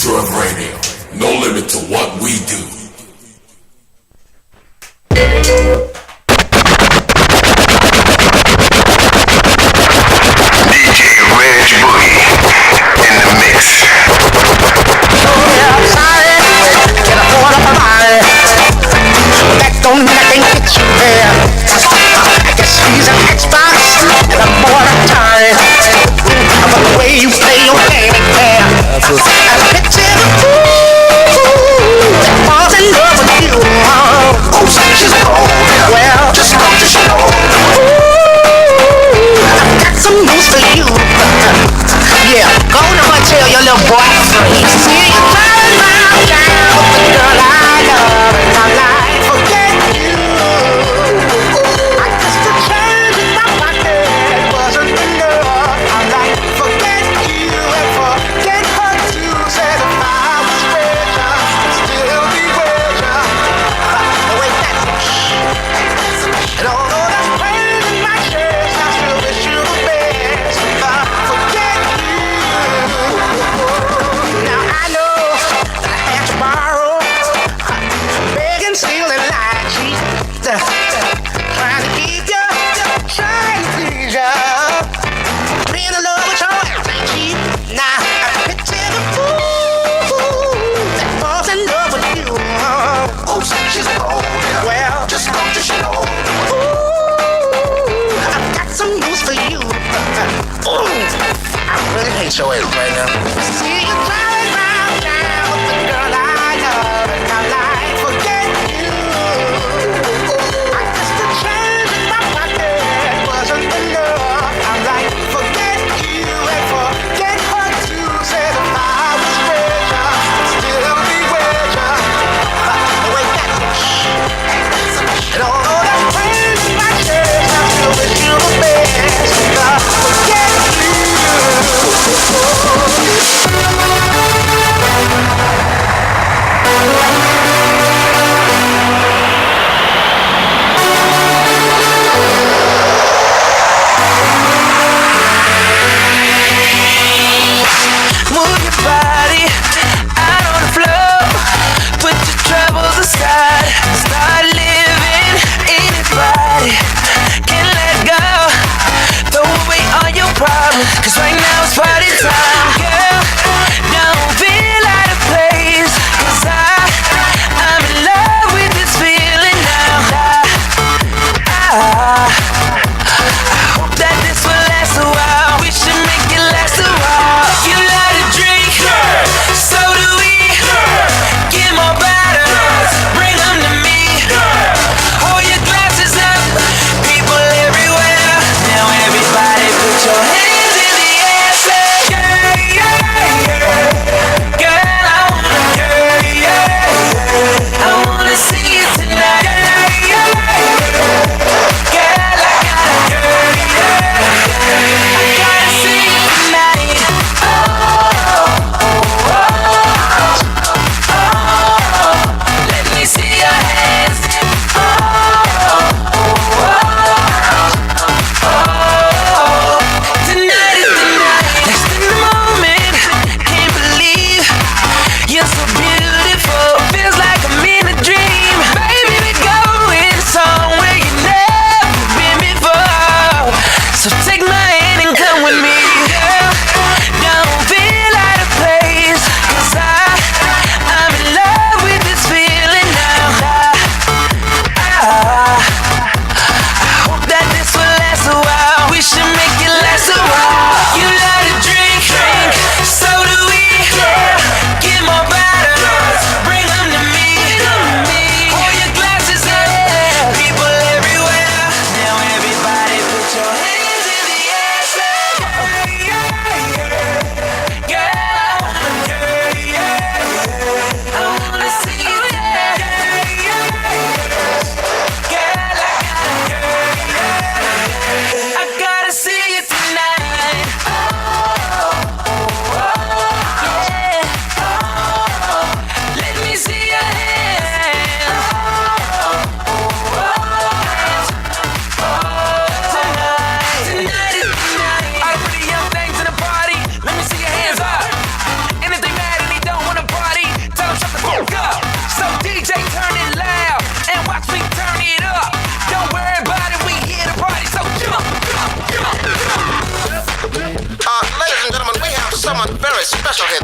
future of radio. No limit to what we do.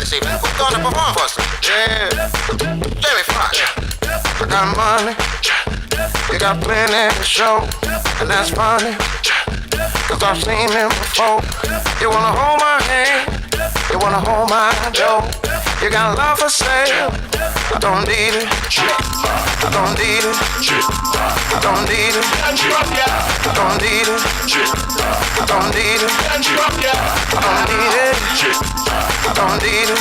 this evening? Who's gonna perform for us? Yeah, Jamie Foxx. I got money, you got plenty to show, and that's funny, cause I've seen him before. You wanna hold my hand, you wanna hold my dough. You got love for sale, I don't need it, I don't need it, I don't need it, I don't need it, I don't need it, I don't need it, I don't need it,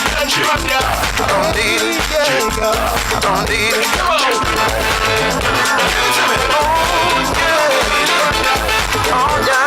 I don't need it, I don't need it. Oh yeah.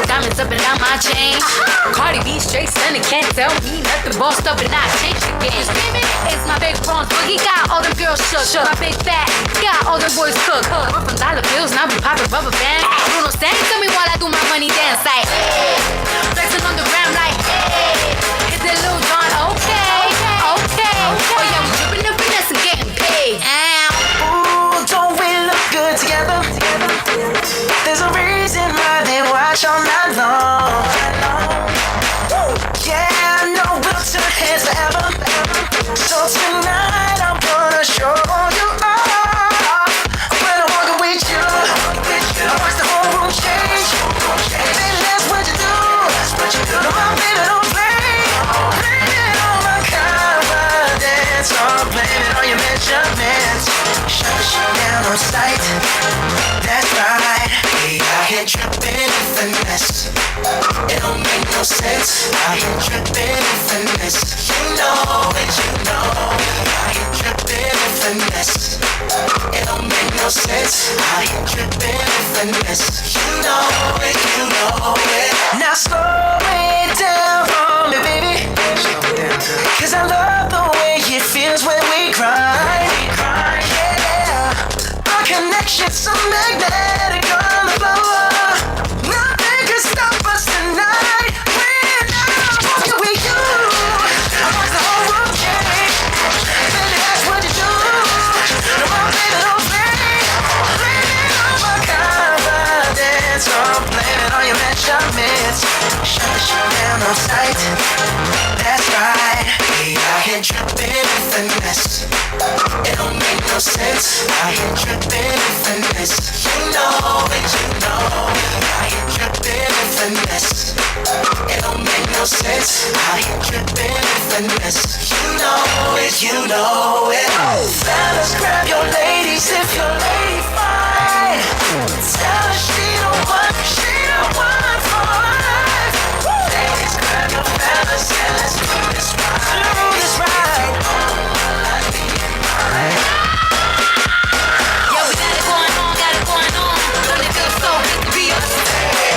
Diamonds up and down my chain. Cardi B straight stunning, can't tell me nothing. Bossed up and I changed the game. It's my big bronze boogie, got all them girls shook. My big fat, got all them boys cooked. We're from dollar bills, now we poppin' rubber band. Bruno stand to me while I do my money dance like flexing on the gram like hit the Lil Jon, okay. Oh yeah, we drippin' the finesse and getting paid. Ooh, don't we look good together? There's a reason why they watch all night long. Yeah, I know we'll turn heads forever. So tonight I'm gonna show you off. When I'm walking with you, I watch the whole room change. Baby, that's what you do. No, my baby, don't play. Blame it on my confidence, or blame it on your measurements. Shut down on sight. That's right. We out here dripping in finesse. It don't make no sense. Out here dripping in finesse. You know it, you know. We out here dripping in finesse. It don't make no sense. Out here dripping in finesse. You know it, you know it. Now slow it down for me, baby. Cause I love the way it feels when we grind. Yeah, our connection's so magnetic on the floor. Nothing can stop us tonight. When I'm walking with you, I watch the whole world change. Baby, that's what you do. No, my baby, don't play. Blame it on my confidence, or blame it on your measurements. Shut down on sight. That's right. We out here dripping in finesse. It don't make no sense. Out here dripping in finesse. You know it, you know. Out here dripping in finesse. It don't make no sense. Out here dripping in finesse. You know it, you know it. Fellas, grab your ladies if your lady fine. Tell her she don't want for life. Ladies, grab your fellas and let's do this right. Do this right. Yeah, we got it going on, got it going on. Don't it feel so good to be us?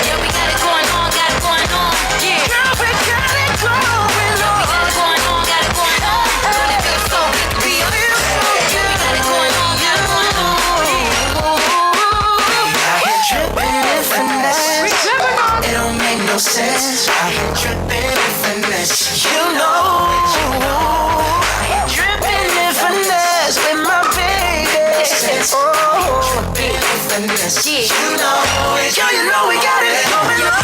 Yeah, we got it going on, got it going on. Yeah, Girl, we got it going on. we got it going sense. I ain't tripping in finesse. You know, tripping in finesse with my baby. Oh, tripping in finesse. You know it. Girl, you know we got it going on.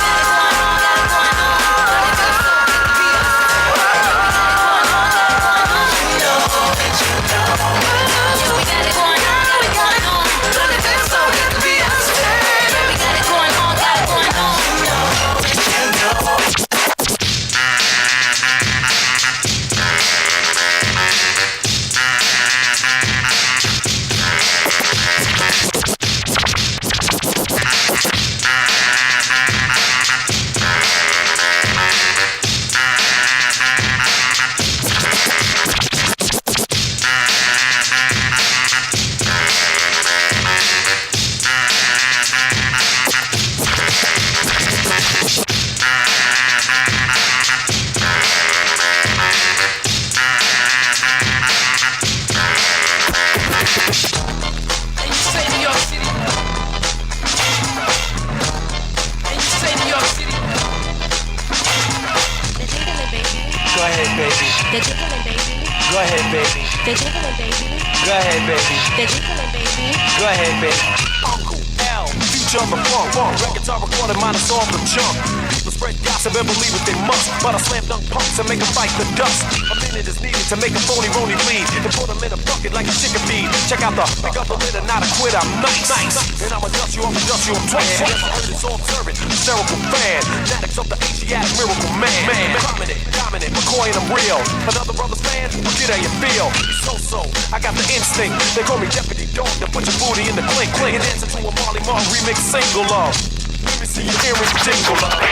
Go ahead, baby. They're jiggling, baby. Go ahead, baby. They're jiggling, baby. Go ahead, baby. Uncle L, future of the funk. Records are recorded, mine is all the junk. People spread gossip and believe what they must, but I slam dunk punks and make them fight the dust. A minute is needed to make a phony bleed and put them in a bucket like a chicken feed. Check out the pick up the litter, not a quitter. I'm nice. And I'ma dust you, I'm twice. Never heard it's all observant, hysterical fan. Fanatics of the Asiatic miracle man. Prominent, dominant, McCoy and I'm real. Another brother's fan, well, get how you feel. So, I got the instinct. They call me Deputy Dog to put your booty in the clink. And answer to a Marley Marl remix single of. Let me see your earrings jingle up.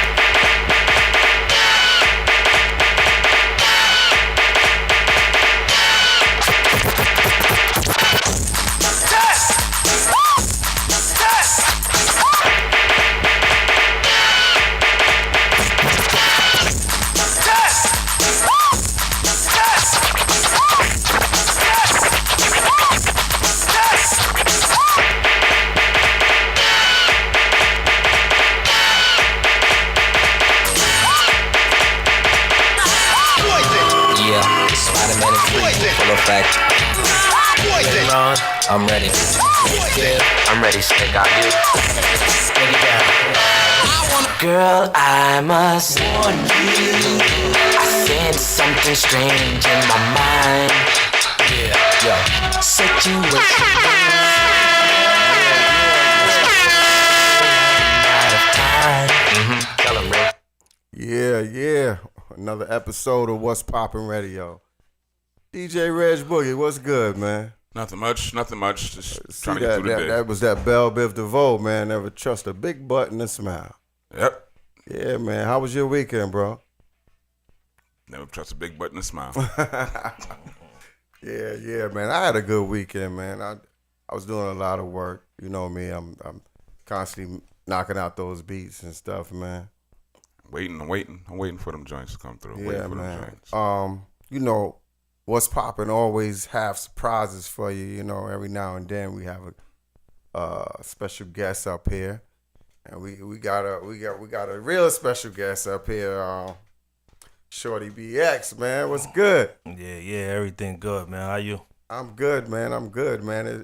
I'm ready. I'm ready, stick out you. Break it down. Girl, I must warn you. I sense something strange in my mind. Yeah, situation. Out of time. Tell him, Rick. Yeah. Another episode of What's Poppin' Radio. DJ Reg Boogie, what's good, man? Nothing much. Just See trying to get through the day. that was that Belle Biv DeVoe, man. Never trust a big butt and a smile. Yep. Yeah, man. How was your weekend, bro? Never trust a big butt and a smile. Yeah, man. I had a good weekend, man. I was doing a lot of work. You know me. I'm constantly knocking out those beats and stuff, man. I'm waiting for them joints to come through. Yeah, man. You know, What's Poppin' always have surprises for you. You know, every now and then we have a special guest up here, and we got a real special guest up here. Shorty BX, man. What's good? Yeah, everything good, man. How you? I'm good, man.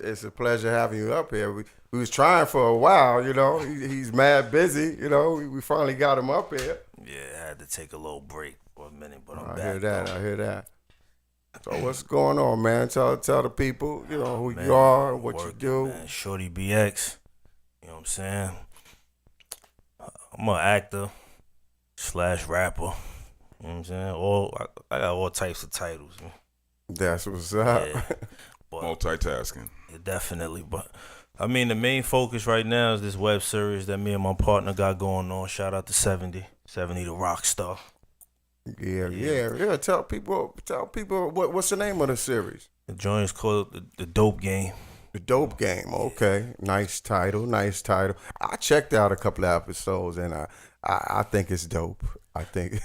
It's a pleasure having you up here. We was trying for a while, you know. He's mad busy, you know. We finally got him up here. Yeah, I had to take a little break for a minute, but I'm I back. hear that. So what's going on, man? Tell the people, you know, who Man, you are, what working, you do. Man. Shorty BX, you know what I'm saying? I'm an actor / rapper. You know what I'm saying? I got all types of titles, man. That's what's up. Yeah, but Multitasking. yeah, definitely. But I mean, the main focus right now is this web series that me and my partner got going on. Shout out to 70 the rock star. Yeah. Tell people what's the name of the series? The joint is called the Dope Game. The Dope Game. Okay, nice title. I checked out a couple of episodes and I think it's dope. I think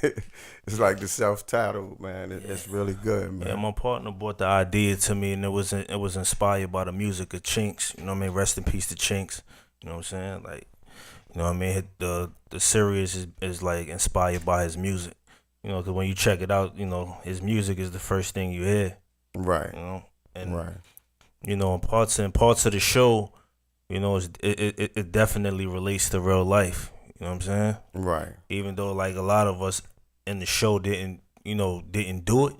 it's like the self-titled, man. It's really good, man. Yeah, my partner brought the idea to me, and it was inspired by the music of Chinks. You know what I mean? Rest in peace to Chinks. You know what I'm saying? Like, You know what I mean? The series is like inspired by his music. You know, because when you check it out, you know, his music is the first thing you hear. Right. You know, and Right. you know, in parts of the show, you know, it definitely relates to real life. You know what I'm saying? Right. Even though like a lot of us in the show didn't do it,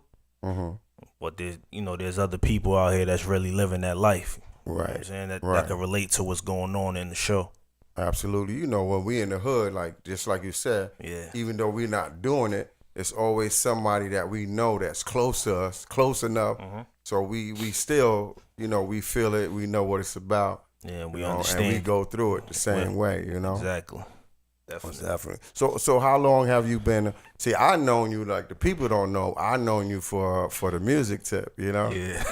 but there's other people out here that's really living that life. You know what I'm Right. saying? That Right. can relate to what's going on in the show. Absolutely. You know, when we in the hood, like just like you said, Yeah. even though we're not doing it, it's always somebody that we know that's close to us, close enough. So we still, you know, we feel it, we know what it's about. Yeah, we you know, understand. and we go through it the same way, you know. Exactly. Definitely. Definitely. So how long have you been? See, I known you, like the people don't know. I known you for the music tip, you know. Yeah.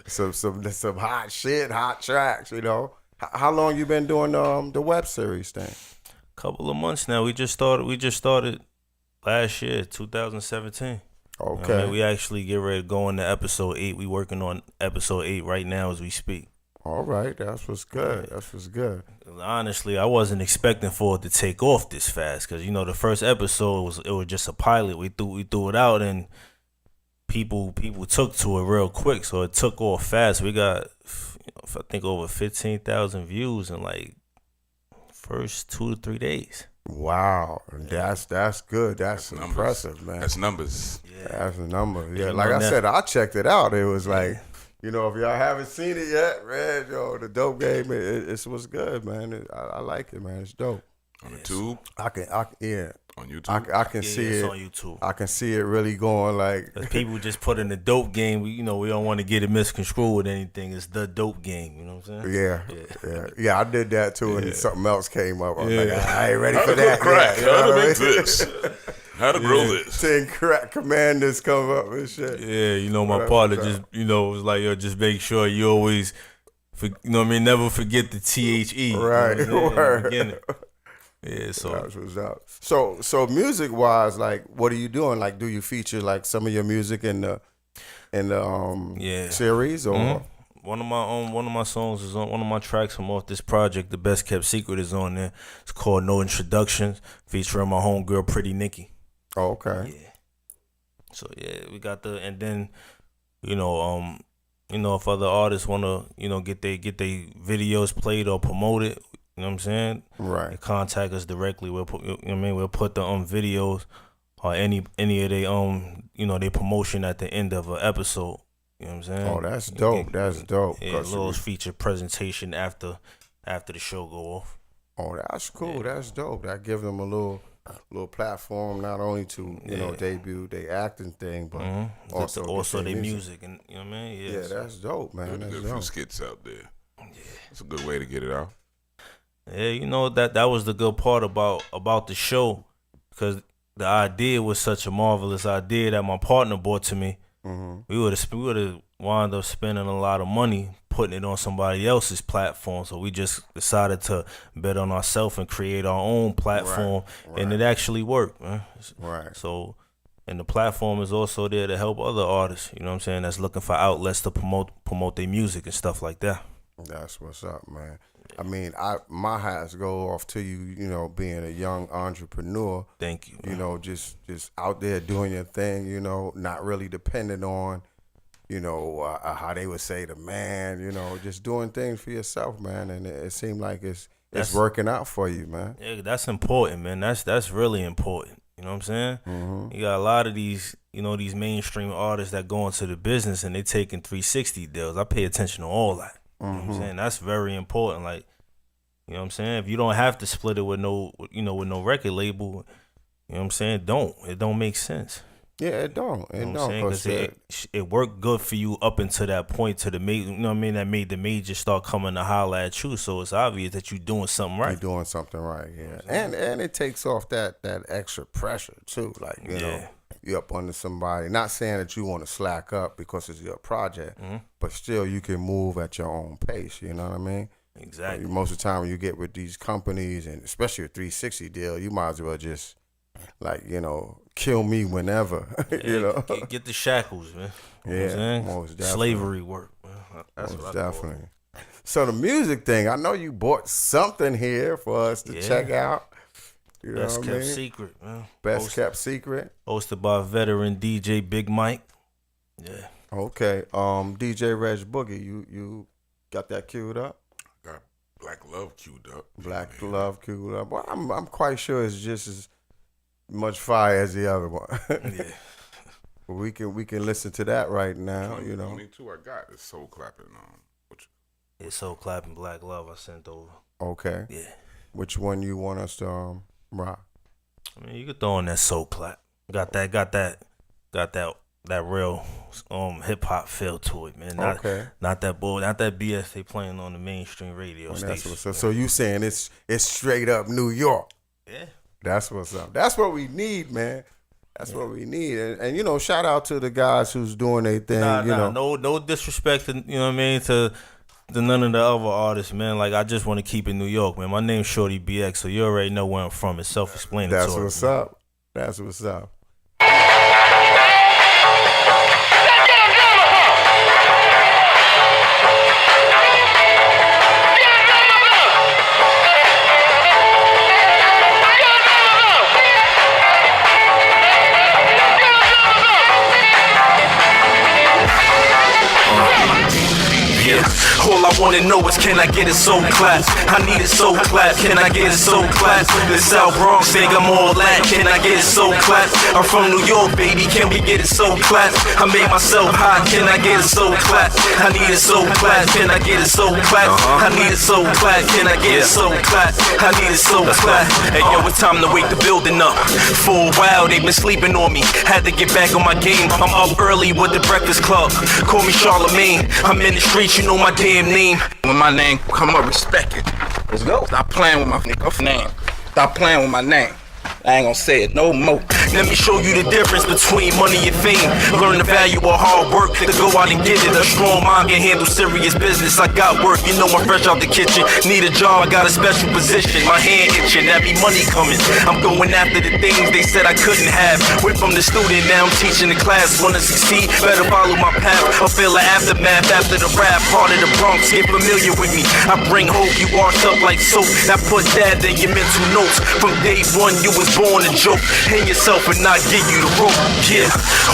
some hot shit, hot tracks, you know. How long you been doing the web series thing? Couple of months now. We just started last year, 2017. Okay. You know what I mean? We actually get ready to go into episode 8. We working on episode 8 right now as we speak. All right, that's what's good. That's what's good. Honestly, I wasn't expecting for it to take off this fast because you know the first episode was just a pilot. We threw it out and people took to it real quick, so it took off fast. We got I think over 15,000 views in like first 2 to 3 days. Wow, that's good. That's impressive, man. That's numbers. That's a number. Yeah, You like know I that- said, I checked it out. It was like, you know, if y'all haven't seen it yet, man, yo, the dope game, it's what's good, man. I like it, man. It's dope. On the tube, I can, yeah. on YouTube. I can see it's it on YouTube. I can see it really going like. Cause people just put in the dope game. We don't want to get it misconstrued with anything. It's the dope game. You know what I'm saying? Yeah. I did that too, and something else came up. I was like, I ain't ready for How to that. cook crack? Yeah, you know How to what I make mean? this? How to grow this? 10 crack commanders come up and shit. Yeah, you know, my That's partner what's just, was like, yo, just make sure you always, you know what I mean, never forget the THE. Right, You know what I'm saying? In the word. beginning. Yeah, so That's what's up. So music wise, like, what are you doing? Like, do you feature like some of your music in the Yeah. series or? one of my songs is on one of my tracks from off this project. The Best Kept Secret is on there. It's called No Introductions, featuring my homegirl Pretty Nikki. Oh, okay. Yeah. So yeah, we got and then, if other artists wanna, get they videos played or promoted, you know what I'm saying? Right. They contact us directly. We'll put, we'll put the videos or any of they they promotion at the end of an episode. You know what I'm saying? Oh, that's dope. That's dope. Yeah, a little feature presentation after the show go off. Oh, that's cool. That's dope. That gives them a little platform, not only to debut their acting thing, but also their music, and you know what I mean. Yeah, that's dope, man. There's a few skits out there. Yeah, it's a good way to get it out. Yeah, that was the good part about the show, because the idea was such a marvelous idea that my partner brought to me. We would have wound up spending a lot of money putting it on somebody else's platform. So we just decided to bet on ourselves and create our own platform, and it actually worked, man. Right. So, and the platform is also there to help other artists. You know what I'm saying? That's looking for outlets to promote their music and stuff like that. That's what's up, man. I mean, my hats go off to you, being a young entrepreneur. Thank you, man. Just out there doing your thing, not really dependent on, how they would say the man, just doing things for yourself, man. And it seemed like it's working out for you, man. Yeah, that's important, man. That's really important. You know what I'm saying? Mm-hmm. You got a lot of these, these mainstream artists that go into the business and they taking 360 deals. I pay attention to all that. You know what I'm saying? That's very important. Like, you know what I'm saying? If you don't have to split it with no record label, you know what I'm saying? It don't make sense. Yeah, it don't. You know what I'm saying? Because it worked good for you up until that point, to the major, you know what I mean? That made the major start coming to holler at you. So it's obvious that you're doing something right. You're doing something right, yeah. And it takes off that extra pressure too. Like, you're up under somebody. Not saying that you want to slack up because it's your project, but still you can move at your own pace. You know what I mean? Exactly. Most of the time when you get with these companies, and especially a 360 deal, you might as well just kill me whenever. Get the shackles, man. You know what I'm saying? Most definitely. Slavery work, man. That's Most what definitely. So the music thing, I know you bought something here for us to check out. You know Best what I kept mean? secret, man. Best kept secret. Hosted by veteran DJ Big Mike. Yeah. Okay. DJ Reg Boogie, you got that queued up? Got Black Love queued up. Black Love queued up. Well, I'm quite sure it's just as much fire as the other one. Yeah. we can listen to that right now. You know. Me too. I got this soul clapping on. It's Soul Clapping Black Love I sent over. Okay. Yeah. Which one you want us to rock? I mean, you could throw on that soul clap. Got that real hip hop feel to it, man. Not that bull, not that BS they playing on the mainstream radio station. So you saying it's straight up New York? Yeah. That's what's up. That's what we need, man. That's what we need. And you know, shout out to the guys who's doing their thing. No disrespect to, you know what I mean, to none of the other artists, man. Like, I just want to keep it New York, man. My name's Shorty BX, so you already know where I'm from. It's self-explanatory. That's what's up. That's what's up. All I wanna know is, can I get it so clap? I need it so clap. Can I get it so clap? The South Bronx think I'm all that. Can I get it so clap? I'm from New York, baby. Can we get it so clap? I made myself hot. Can I get it so clap? I need it so clap. Can I get it so clap? I need it so clap. Can I get it so clap? I need it so clap. Hey yo, it's time to wake the building up. For a while they've been sleeping on me. Had to get back on my game. I'm up early with the Breakfast Club. Call me Charlemagne. I'm in the streets, you know my damn name. When my name come up, respect it. Let's go. Stop playing with my name. Stop playing with my name. I ain't gonna say it no more. Let me show you the difference between money and fame. Learn the value of hard work to go out and get it. A strong mind can handle serious business. I got work, you know I'm fresh out the kitchen. Need a job, I got a special position. My hand itching, that be money coming. I'm going after the things they said I couldn't have. Went from the student, now I'm teaching the class. Wanna succeed, better follow my path. I feel the aftermath after the rap. Part of the Bronx, get familiar with me. I bring hope, you washed up like soap. I put that in your mental notes. From day one, you was born a joke. Hang yourself and not give you the rope. Yeah,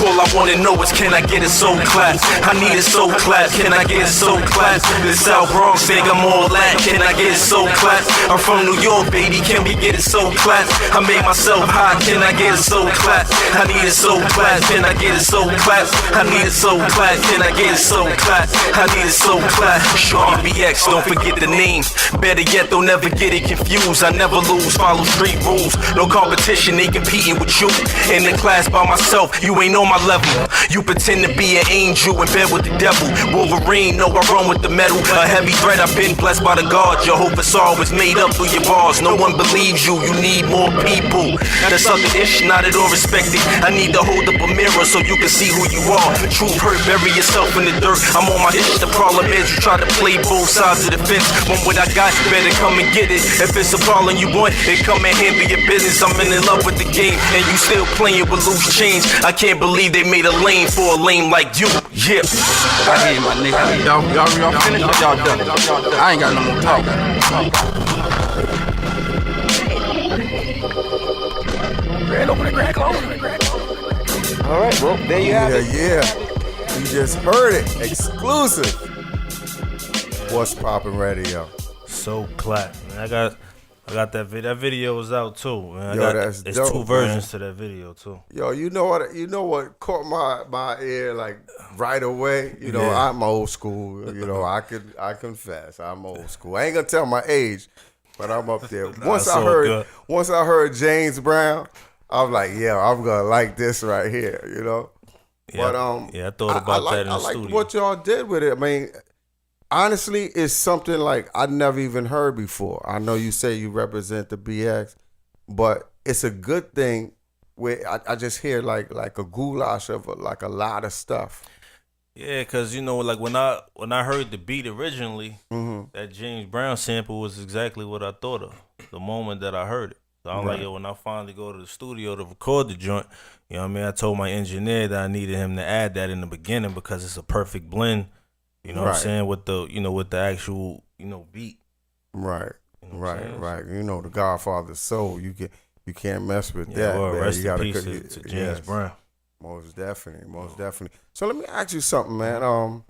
all I wanna know is, can I get it so clap? I need it so clap. Can I get it so clap? The South Bronx think I'm all that. Can I get it so clap? I'm from New York, baby. Can we get it so clap? I made myself hot. Can I get it so clap? I need it so clap. Can I get it so clap? I need it so clap. Can I get it so clap? I need it so clap. Shorty BX, don't forget the name. Better yet, don't ever get it confused. I never lose, follow street rules. No competition, they competing with you. In the class by myself, you ain't on my level. You pretend to be an angel in bed with the devil. Wolverine, no, I run with the metal. A heavy threat, I've been blessed by the God. Your whole facade was made up through your bars. No one believes you, you need more people. The sucker ish, not at all respected. I need to hold up a mirror so you can see who you are. Truth hurt, bury yourself in the dirt. I'm on my ish, the problem is you try to play both sides of the fence. Want what I got, better come and get it. If it's a problem you want, then come and handle your business. I'm in love with the game, and you still playing with loose change. I can't believe they made a lane for a lame like you. Yeah. I hear my nigga. Y'all finished or y'all done? I ain't got no more talk. Grand open the grand close. All right, well, there you have it. Yeah. You just heard it. Exclusive. What's Poppin' Radio? So clap, man. I got that video. That video was out too, man. That's it's dope, two versions man. to that video too. Yo, you know what caught my ear like right away? You know, I'm old school. You know, I confess, I'm old school. I ain't gonna tell my age, but I'm up there. Once I heard James Brown, I was like, yeah, I'm gonna like this right here, you know. Yeah, But I thought about that in the studio. I like what y'all did with it. I mean, honestly, it's something like I never even heard before. I know you say you represent the BX, but it's a good thing where I just hear like a goulash of like a lot of stuff. Yeah, cause you know, like when I heard the beat originally, that James Brown sample was exactly what I thought of the moment that I heard it. So I'm like, yo, when I finally go to the studio to record the joint, you know what I mean? I told my engineer that I needed him to add that in the beginning because it's a perfect blend You know what I'm saying? With the with the actual beat. Right. You know what I'm saying? Right. You know, the Godfather's soul. You can't mess with that. Well, man. rest You gotta in peace to James Brown. Most definitely. So let me ask you something, man.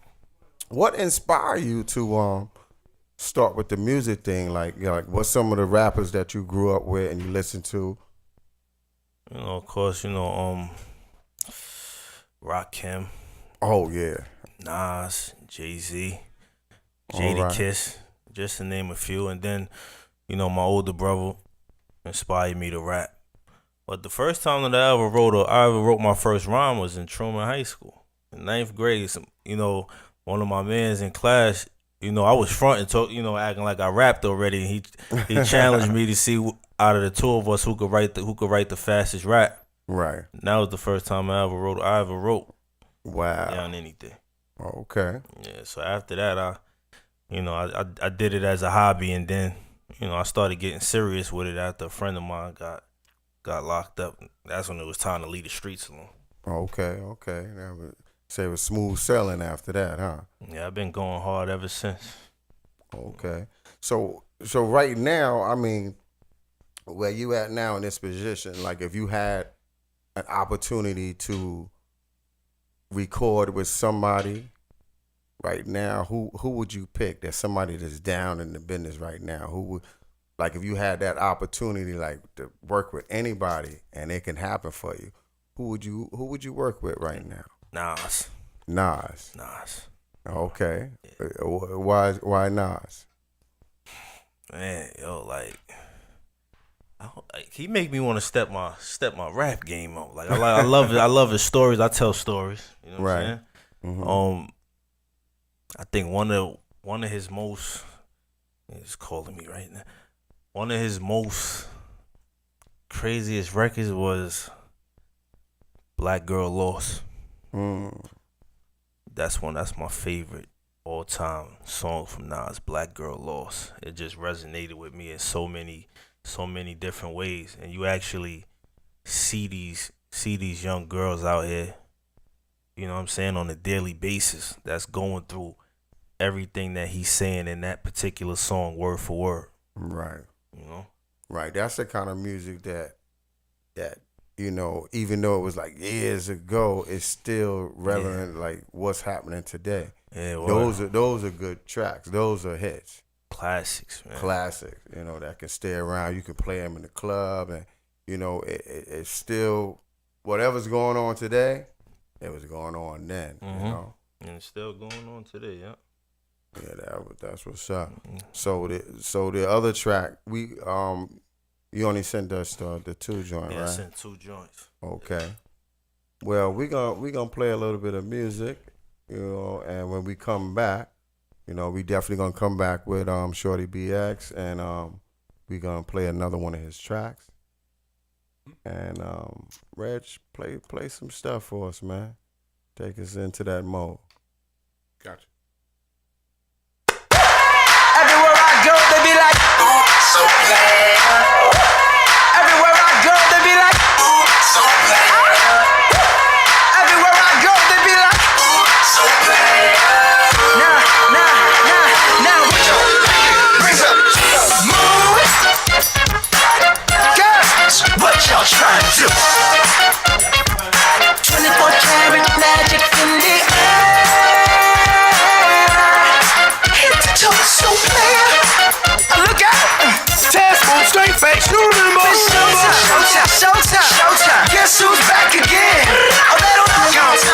What inspired you to start with the music thing? Like what's some of the rappers that you grew up with and you listened to? Of course, Rakim. Oh yeah. Nas, Jay-Z, Jadakiss, just to name a few. And then, my older brother inspired me to rap. But the first time that I ever wrote my first rhyme was in Truman High School. In 9th grade, one of my mans in class, I was fronting, acting like I rapped already. And he challenged me to see out of the two of us who could write the fastest rap. Right. And that was the first time I ever wrote. Wow. Down anything. Okay. Yeah. So after that, I did it as a hobby, and then I started getting serious with it after a friend of mine got locked up. That's when it was time to leave the streets alone. Okay. Say it was smooth sailing after that, huh? Yeah, I've been going hard ever since. Okay. So right now, I mean, where you at now in this position, like if you had an opportunity to record with somebody right now, who would you pick? There's somebody that's down in the business right now. Who would, like if you had that opportunity like to work with anybody and it can happen for you, who would you work with right now? Nas. Okay. Yeah. Why Nas? Man, he make me want to step my rap game up. Like I love his stories. I tell stories. You know what I'm saying? Mm-hmm. I think one of his most, he's calling me right now. One of his most craziest records was Black Girl Lost. That's my favorite all-time song from Nas, Black Girl Lost. It just resonated with me in so many different ways. And you actually see these young girls out here, you know what I'm saying, on a daily basis that's going through everything that he's saying in that particular song, word for word. Right. Right. That's the kind of music that even though it was like years ago, it's still relevant, like what's happening today. Yeah, well, those are good tracks. Those are hits. Classics, man. Classics, that can stay around. You can play them in the club, and it's still whatever's going on today. It was going on then, and it's still going on today. Yeah. Yeah, that's what's up. Mm-hmm. So the other track you only sent us the 2 joint, right? Yeah, I sent 2 joints. Okay. Well, we gonna play a little bit of music, and when we come back, we definitely gonna come back with Shorty BX, and we gonna play another one of his tracks. And Reg, play some stuff for us, man. Take us into that mode. Gotcha. Everywhere I go, they be like, so bad. Everywhere I go, they be like, so bad. Everywhere I go, they be like, so bad. Now, brings up mood. Girls, what y'all trying to do? 24 karat magic in the air. Head to toe, so player. Look out! Test move, straight face, you remember? Showtime. Guess who's back again? Oh, they don't know.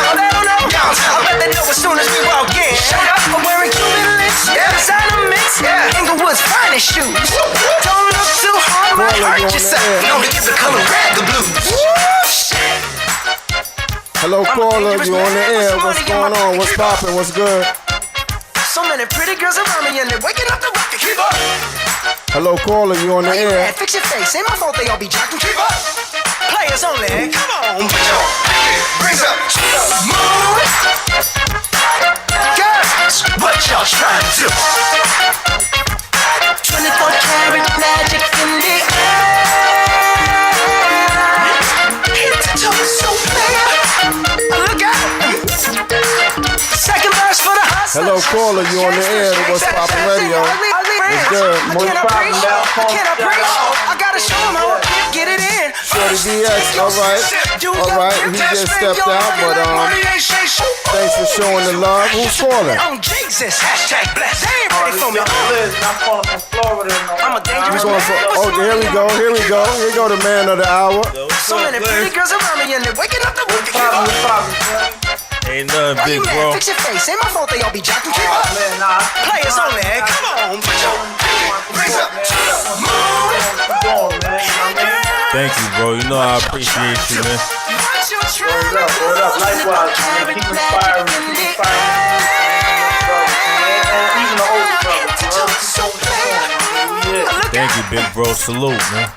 I bet they know as soon as we walk in. Shut up, I'm wearing Cuban links. Designer mix. Inglewood's finest shoes. Don't look too hard, might hurt yourself. Known to give the color red the blues. Hello, caller. You on the air? What's going on? What's poppin'? What's good? So many pretty girls around me and they're waking up the rocket. Keep up. Hello, caller. You on the air? Fix your face. Ain't my fault they all be jocking. Keep up. Players only. Come on. Brings up mood. Girls, what y'all trying to do? 24 karat magic in the air. Hit the toe, so player. Look out. Second verse for the hustle. Hello, caller. You on the air? The What's Poppin' Radio. It's good. I gotta show him how I get it in. Shorty DX. All right. He just stepped out, but thanks for showing the love. Who's calling? Oh Jesus! Hashtag blessed. They ain't ready for me. I'm calling from Florida. I'm a dangerous man. Oh, here we go. Here we go the man of the hour. So many pretty girls around me and they're waking up the work. Ain't nothing Why big, you bro. mad? Fix your face. Ain't my fault they all be jocking. Keep up. Players only. Come on. Put your raise up to the moon. Thank you, bro. You know I appreciate you, man. Word up. Likewise, man. Keep inspiring. Even the older brothers. Thank you, big bro. Salute, man.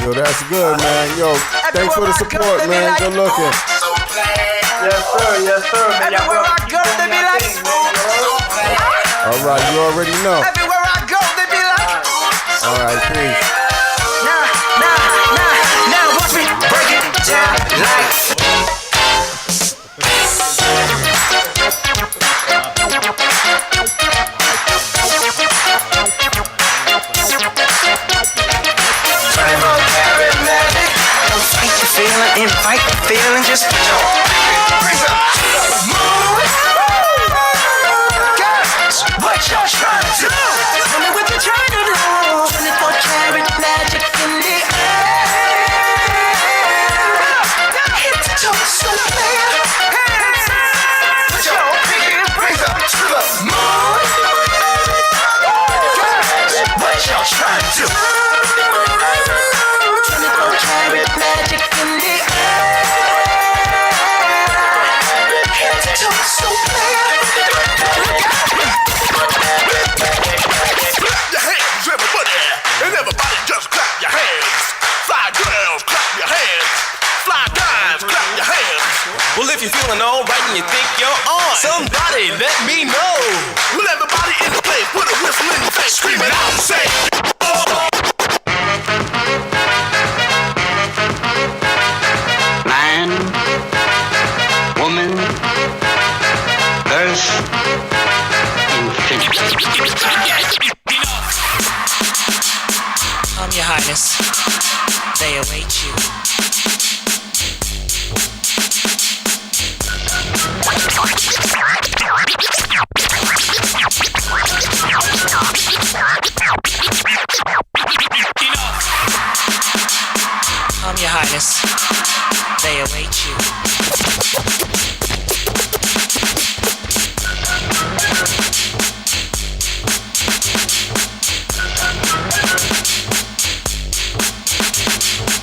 Yo, that's good, man. Yo, thanks for the support, man. Good looking. Yes, sir, man. Everywhere I go, they be like, All right, you already know. everywhere I go, they be like, All right, peace. now watch me break it down like. Fight your feeling, invite the feeling, just raise up to the moon. Girls, what y'all trying to do? Tell me what you're trying to do. 24 karat magic in the air. Hit the toe, so clear. Put your pinky raise up to the moon. Girls, what y'all trying to do? 24 karat magic in the air. Head to toe, so clear. Clap your hands, everybody, and everybody just clap your hands. Fly girls, clap your hands. Fly guys, clap your hands. Well, if you're feeling all right and you think you're on, somebody let me know. Well, everybody in the place, put a whistle in your face, scream it out and say, oh. Man, woman, earth, infinity. Your Highness, they await you. Your Highness, they await you.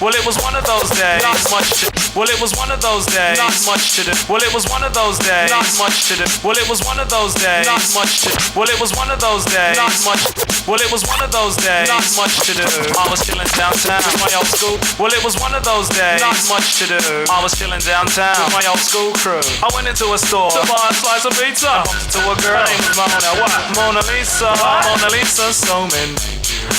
Well, it was one of those days. Not much to. Well, it was one of those days. Not much to do. Well, it was one of those days. Not much to do. Well, it was one of those days. Not much to. Well, it was one of those days. Not much. Well, it was one of those days. Not much to do. I was chilling downtown with my old school. Well, it was one of those days. Not much to do. I was chilling downtown with my old school crew. I went into a store to buy a slice of pizza. I bumped into a girl. Her name was Mona. What? Mona Lisa. Mona Lisa. So many.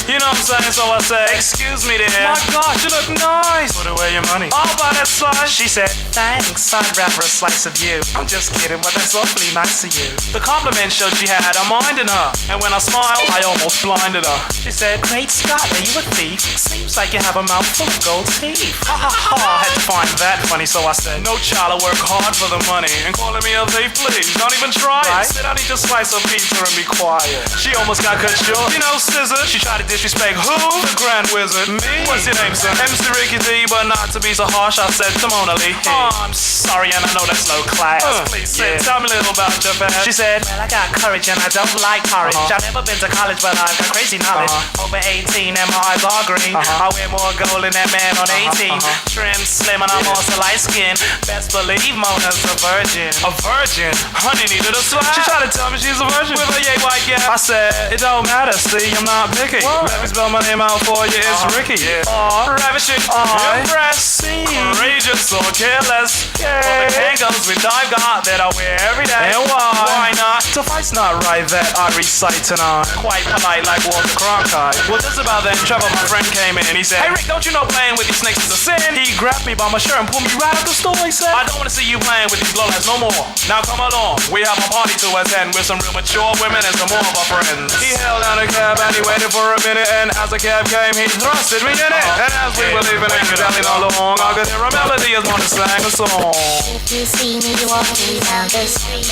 You know what I'm saying? So I said, excuse me there. My gosh, you look nice. Put away your money. I'll buy that slice. She said, thanks, I'd rather a slice of you. I'm just kidding, but that's awfully nice of you. The compliment showed she had a mind in her. And when I smiled, I almost blinded her. She said, great Scott, are you a thief? Seems like you have a mouthful of gold teeth. Ha ha ha, I had to find that funny, so I said, no child, I work hard for the money. And calling me a thief, please, don't even try it. Said I need to slice a pizza and be quiet. She almost got cut short. You know, scissor. She tried to disrespect who? The Grand Wizard. Me? What's your name, sir? MC Ricky D, but not to be so harsh, I said to Mona Lee. Oh, I'm sorry, and I know that's low class. Please say, tell me a little about your past. She said, well, I got courage and I don't like porridge. I've never been to college, but I've got crazy knowledge. Over 18 and my eyes are green. I wear more gold than that man on 18. Trim, slim, and I'm also light skinned. Best believe Mona's a virgin. A virgin? Honey needed a slap. She tried to tell me she's a virgin with a yay white gap. I said, it don't matter, see, I'm not picky. Let me spell my name out for you, it's Ricky. Ravishing, impressive, courageous or careless. Well, the handguns which I've got that I wear every day. And why not? To fight's not right that I recite tonight. Quite polite like Walter Cronkite. Well, just about then, Trevor, my friend, came in and he said, hey Rick, don't you know playing with these snakes is a sin? He he grabbed me by my shirt and pulled me right out the store. He said, I don't want to see you playing with these lowlights no more. Now come along, we have a party to attend with some real mature women and some more of our friends. He held down a cab and he waited for a minute, and as the cab came, he thrusted me in it. And as we were leaving and traveling along, I could hear a melody as one sang a song. If you see me walking down the street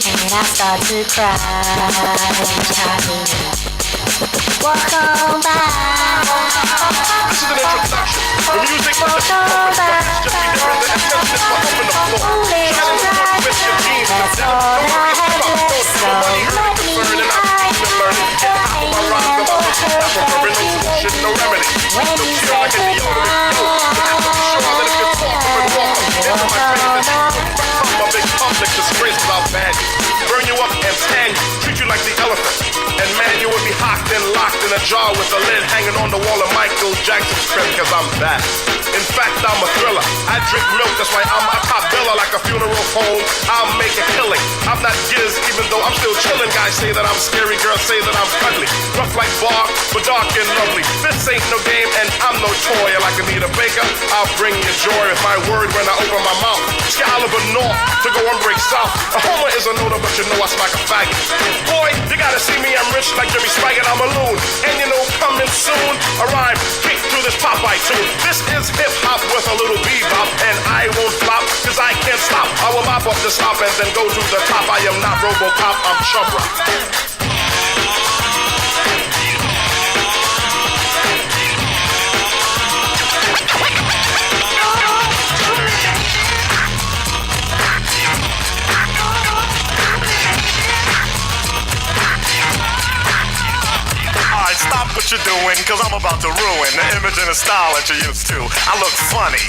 and I start to cry, walk on by. This is an introduction. The music is just be different. The attention is for open the floor. With your jeans, that's all I have left, so let me hide the pain and the hurt that you no remedy. when you say goodbye. A big public disgrace without badge. Burn you up and tan you, treat you like the elephant. And man, you would be hocked and locked in a jar with the lid hanging on the wall of Michael Jackson's crib, cause I'm that. In fact, I'm a thriller. I drink milk, that's why I'm a top biller. Like a funeral home, I'll make a killing. I'm not Giz, even though I'm still chilling. Guys say that I'm scary, girls say that I'm cuddly. Rough like bark, but dark and lovely. This ain't no game and I'm no toy. Like Anita Baker, I'll bring you joy with my word when I open my mouth. Excalibur North to go and break south. A homer is a noter, but you know I smack a faggot. Boy, you gotta see me, I'm rich like Jimmy Swaggart, I'm a loon. And you know, coming soon, a rhyme kick to this Popeye tune. This is hip-hop with a little bebop, and I won't flop, cause I can't stop. I will mop up the stop and then go to the top. I am not Robocop, I'm Chump Rock. Stop what you're doing, cause I'm about to ruin the image and the style that you're used to. I look funny,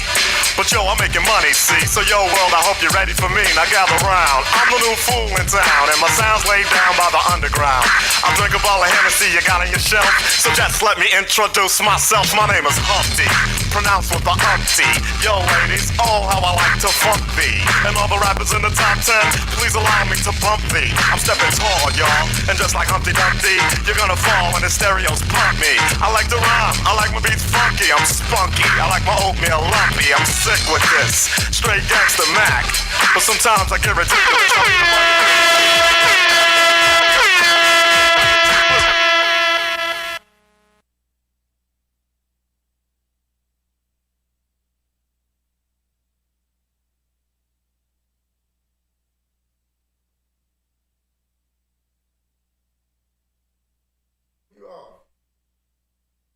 but yo, I'm making money, see? So yo, world, I hope you're ready for me. Now gather round. I'm the new fool in town, and my sound's laid down by the underground. I'm drinking a bottle of Hennessy you got on your shelf, so just let me introduce myself. My name is Humpty, pronounced with the umpty. Yo, ladies, oh, how I like to funk thee. And all the rappers in the top 10, please allow me to bump thee. I'm stepping tall, y'all, and just like Humpty Dumpty, you're gonna fall when the stereos pump me. I like to rhyme, I like my beats funky, I'm spunky, I like my oatmeal lumpy. I'm sick with this, straight gangsta Mac, but sometimes I get ridiculous.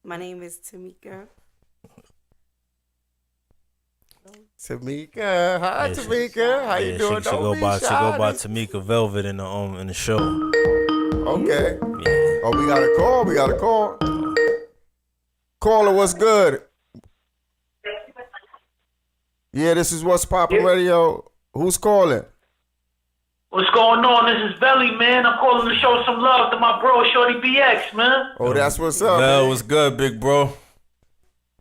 My name is Tamika. Tamika, hi Tamika, how you doing? She go by Tamika Velvet in the show. Okay. Yeah. Oh, we got a call. We got a call. Caller, what's good? Yeah, this is What's Poppin' Radio. Who's calling? What's going on? This is Belly, man. I'm calling to show some love to my bro, Shorty BX, man. Oh, that's what's up. Well, what's good, big bro?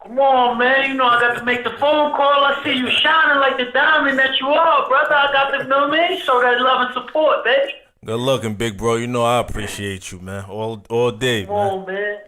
Come on, man. You know I got to make the phone call. I see you shining like the diamond that you are, brother. I got to, know me. Show that love and support, baby. Good looking, big bro. You know I appreciate you, man. All day, Come on, man.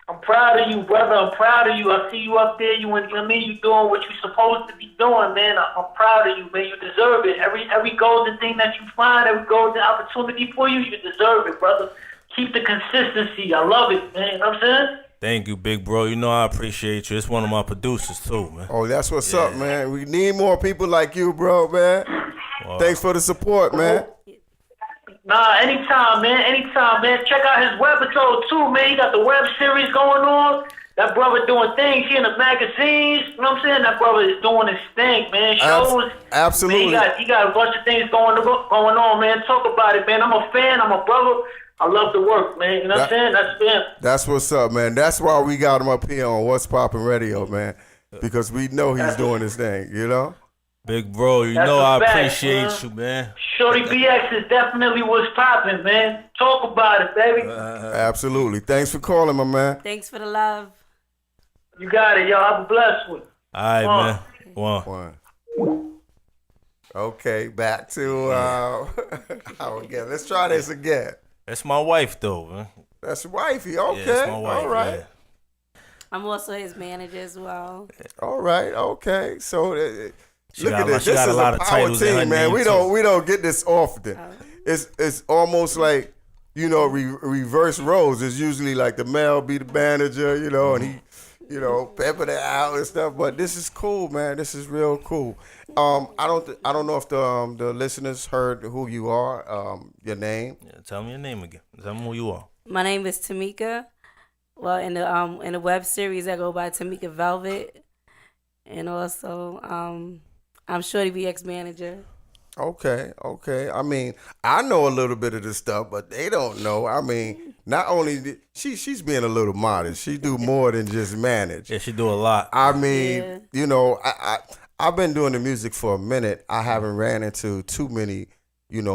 I'm proud of you, brother. I'm proud of you. I see you up there. You know what I mean? You doing what you're supposed to be doing, man. I'm proud of you, man. You deserve it. Every golden thing that you find, every golden opportunity for you, you deserve it, brother. Keep the consistency. I love it, man. You know what I'm saying? Thank you, big bro. You know I appreciate you. It's one of my producers too, man. Oh, that's what's up, man. We need more people like you, bro, man. Wow. Thanks for the support, man. Nah, anytime, man. Anytime, man. Check out his web episode too, man. He got the web series going on. That brother doing things. He in the magazines. You know what I'm saying? That brother is doing his thing, man. Shows. Absolutely. Man, he got a bunch of things going on, man. Talk about it, man. I'm a fan. I'm a brother. I love the work, man. You know what I'm saying? That's what's up, man. That's why we got him up here on What's Poppin' Radio, man. Because we know he's doing his thing, you know? Big bro, you know I appreciate you, man. Shorty BX is definitely what's popping, man. Talk about it, baby. Absolutely. Thanks for calling, my man. Thanks for the love. You got it, y'all. Have a blessed one. All right, man. One. Okay, back to again. Let's try this again. That's my wife, though, man. That's wifey. Okay. Yeah, that's my wife, all right. I'm also his manager as well. All right, okay. So look got at a lot- this. she This got a is lot a of power titles in her team, man. name, We too. don't get this often. It's almost like reverse roles. It's usually like the male be the manager, and he, pepper it out and stuff. But this is cool, man. This is real cool. I don't know if the listeners heard who you are. Your name. Yeah, tell me your name again. Tell me who you are. My name is Tamika. Well, in the web series, I go by Tamika Velvet, and also I'm Shorty BX manager. Okay. I mean, I know a little bit of this stuff, but they don't know. I mean, not only she's being a little modest. She do more than just manage. Yeah, she do a lot. I mean, I've been doing the music for a minute. I haven't ran into too many,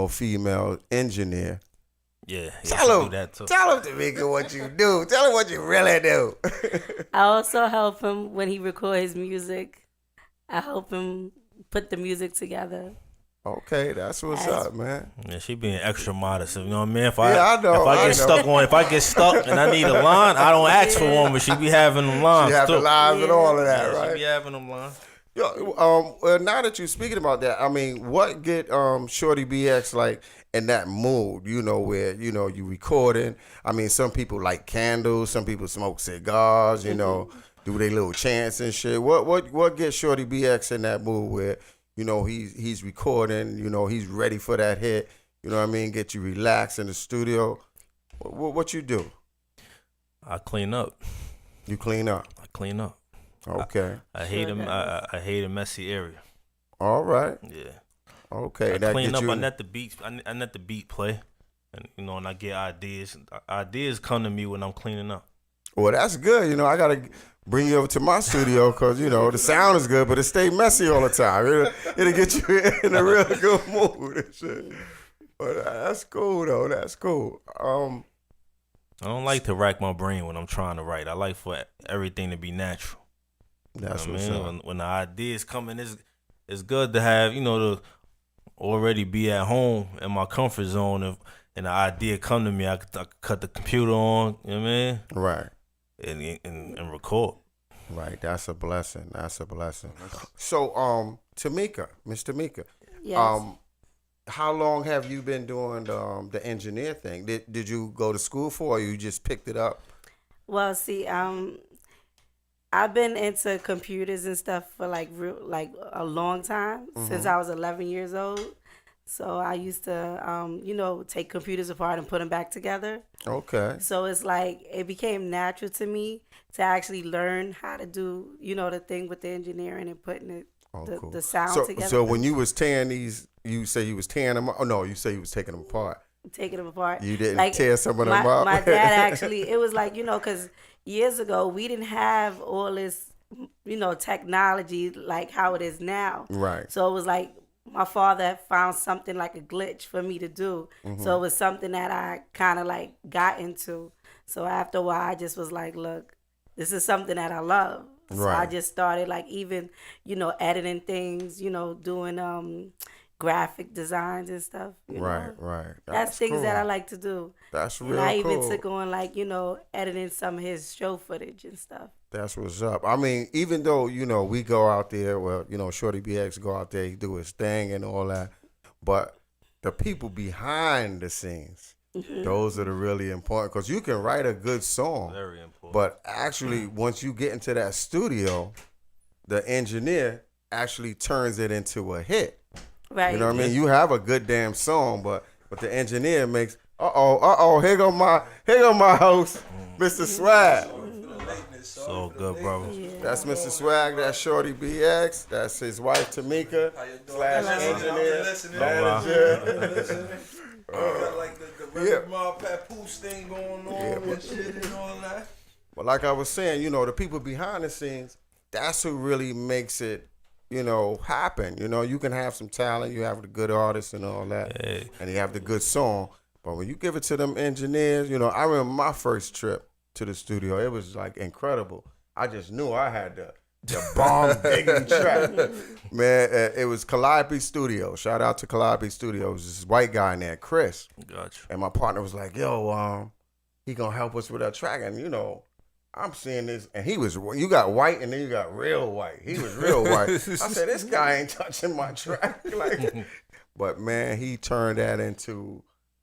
female engineer. Yeah, tell him, do that too. tell him, Tamika, what you do. Tell him what you really do. I also help him when he record his music. I help him put the music together. Okay, that's what's up, man. Yeah, she being extra modest. You know what I mean? If I know. If I get stuck and I need a line, I don't ask for one, but she be having them lines. She have too. the lines and all of that, right? She be having them lines. Yo, well, now that you're speaking about that, I mean, what get Shorty BX like in that mood? Where you recording. I mean, some people light candles, some people smoke cigars. Do they little chants and shit. What gets Shorty BX in that mood where he's recording. He's ready for that hit. You know what I mean? Get you relaxed in the studio. What you do? I clean up. You clean up. I clean up. Okay. I hate him. I hate a messy area. All right. Yeah. Okay. I clean up. I let the beats. I let the beat play, and and I get ideas. Ideas come to me when I'm cleaning up. Well, that's good. I gotta bring you over to my studio because the sound is good, but it stay messy all the time. It'll get you in a real good mood and shit. But that's cool though. That's cool. I don't like to rack my brain when I'm trying to write. I like for everything to be natural. That's what what's I mean. up. When the ideas come in, it's good to have to already be at home in my comfort zone. And the idea come to me, I could cut the computer on. You know what I mean? Right. And record. Right, that's a blessing. So, Tamika, Miss Tamika, Yes. how long have you been doing the engineer thing? Did you go to school for, it, or you just picked it up? Well, see, I've been into computers and stuff for like a long time, since I was 11 years old. So I used to, take computers apart and put them back together. Okay. So it's like it became natural to me to actually learn how to do, the thing with the engineering and putting it, Cool. the sound together. So when you was tearing these, you say you was tearing them. Oh no, you say you was taking them apart. Taking them apart. You didn't tear some of them up. My dad actually, it was like, because years ago we didn't have all this, technology like how it is now. Right. So it was like my father found something like a glitch for me to do. Mm-hmm. So it was something that I kind of like got into. So after a while, I just was like, look, this is something that I love. So I Right. just started like even, editing things, doing graphic designs and stuff. Right. That's things cool. that I like to do. That's real And I cool. even took on like, editing some of his show footage and stuff. That's what's up. I mean, even though, we go out there, well, Shorty BX go out there, he do his thing and all that, but the people behind the scenes, those are the really important, because you can write a good song. Very important. But actually, once you get into that studio, the engineer actually turns it into a hit. Right. You know what I mean? You have a good damn song, but the engineer makes, here go my host, Mr. Swag. So good, brother. That's Mr. Swag. That's Shorty BX. That's his wife Tamika / engineer, manager. Got like the Reverend Papoose thing going on and shit and all that. But like I was saying, the people behind the scenes, that's who really makes it, happen. You can have some talent, you have the good artists and all that, and you have the good song. But when you give it to them engineers, I remember my first trip to the studio. It was like incredible. I just knew I had the bomb digging track. Man, it was Calliope Studio. Shout out to Calliope Studios. This white guy in there, Chris. Gotcha. And my partner was like, yo, he gonna help us with that track. And I'm seeing this, and you got white, and then you got real white. He was real white. I said, this guy ain't touching my track. Like, but man, he turned that into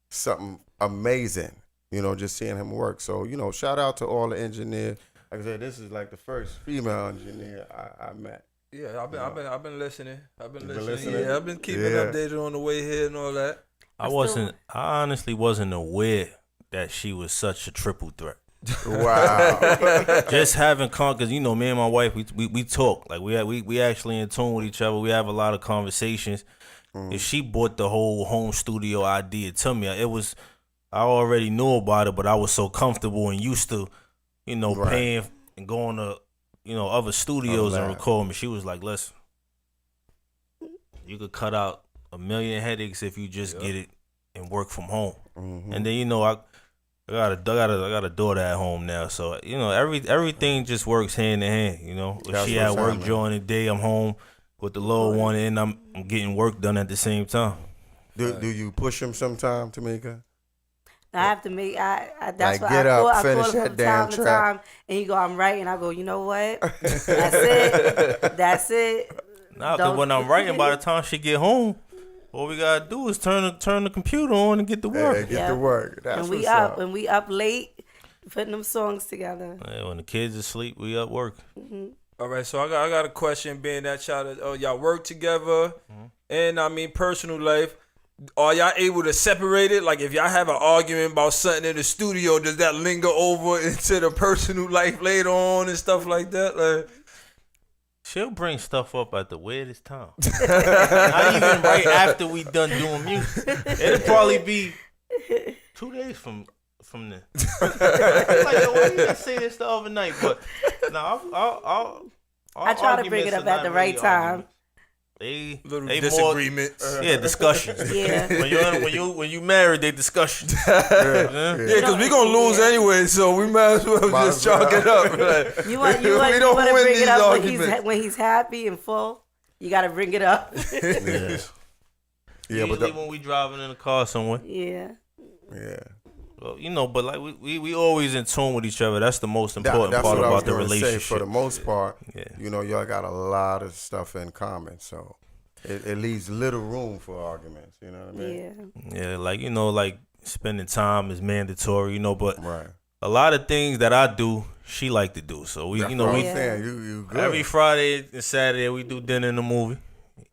something amazing. You know, just seeing him work. So, you know, shout out to all the engineers. Like I said, this is like the first female engineer I met. Yeah, I've been listening. I've been listening. listening? Yeah, I've been keeping updated on the way here and all that. I honestly wasn't aware that she was such a triple threat. Wow. Just having because you know, me and my wife we talk. Like we actually in tune with each other. We have a lot of conversations. If she brought the whole home studio idea to me, I already knew about it, but I was so comfortable and used to, you know, paying and going to, you know, other studios and recording. She was like, listen, you could cut out a million headaches if you just get it and work from home. And then, you know, I got a daughter at home now, so you know everything just works hand in hand. You know, if she at work during the day, I'm home with the little one, and I'm getting work done at the same time. Do you push him sometime, Tamika? I have to make. That's like, what get I up, call finish him that from damn time to track. time, and he go, I'm right, and I go, you know what? That's it. That's it. Nah, because when I'm writing, by the time she get home, all we gotta do is turn the computer on and get to work. Get to work. That's and we what's up. And we up late, putting them songs together. Yeah, when the kids are asleep, we up work. All right, so I got a question. Being that y'all work together, and I mean personal life, are y'all able to separate it? Like if y'all have an argument about something in the studio, does that linger over into the personal life later on and stuff like that? Like, she'll bring stuff up at the weirdest time. Not even right after we done doing music. It'll probably be 2 days from then. Like, yo, why you didn't say this the other night? But no, I try to bring it up at the right time. They disagreements. Discussions. Yeah. When you married, they discussions. Yeah, because we gonna lose anyway, so we might as well just chalk it up. Like, You want to bring it up when he's happy and full. You got to bring it up. Yeah, usually when we driving in the car somewhere. Yeah. Well, you know, but like we always in tune with each other. That's the most important part about the relationship. For the most part, yeah. You know, y'all got a lot of stuff in common, so it leaves little room for arguments. You know what I mean? Yeah, like you know, like spending time is mandatory. You know, but a lot of things that I do, she like to do. So we, That's you know, what we I'm saying. You good. every Friday and Saturday we do dinner in the movie,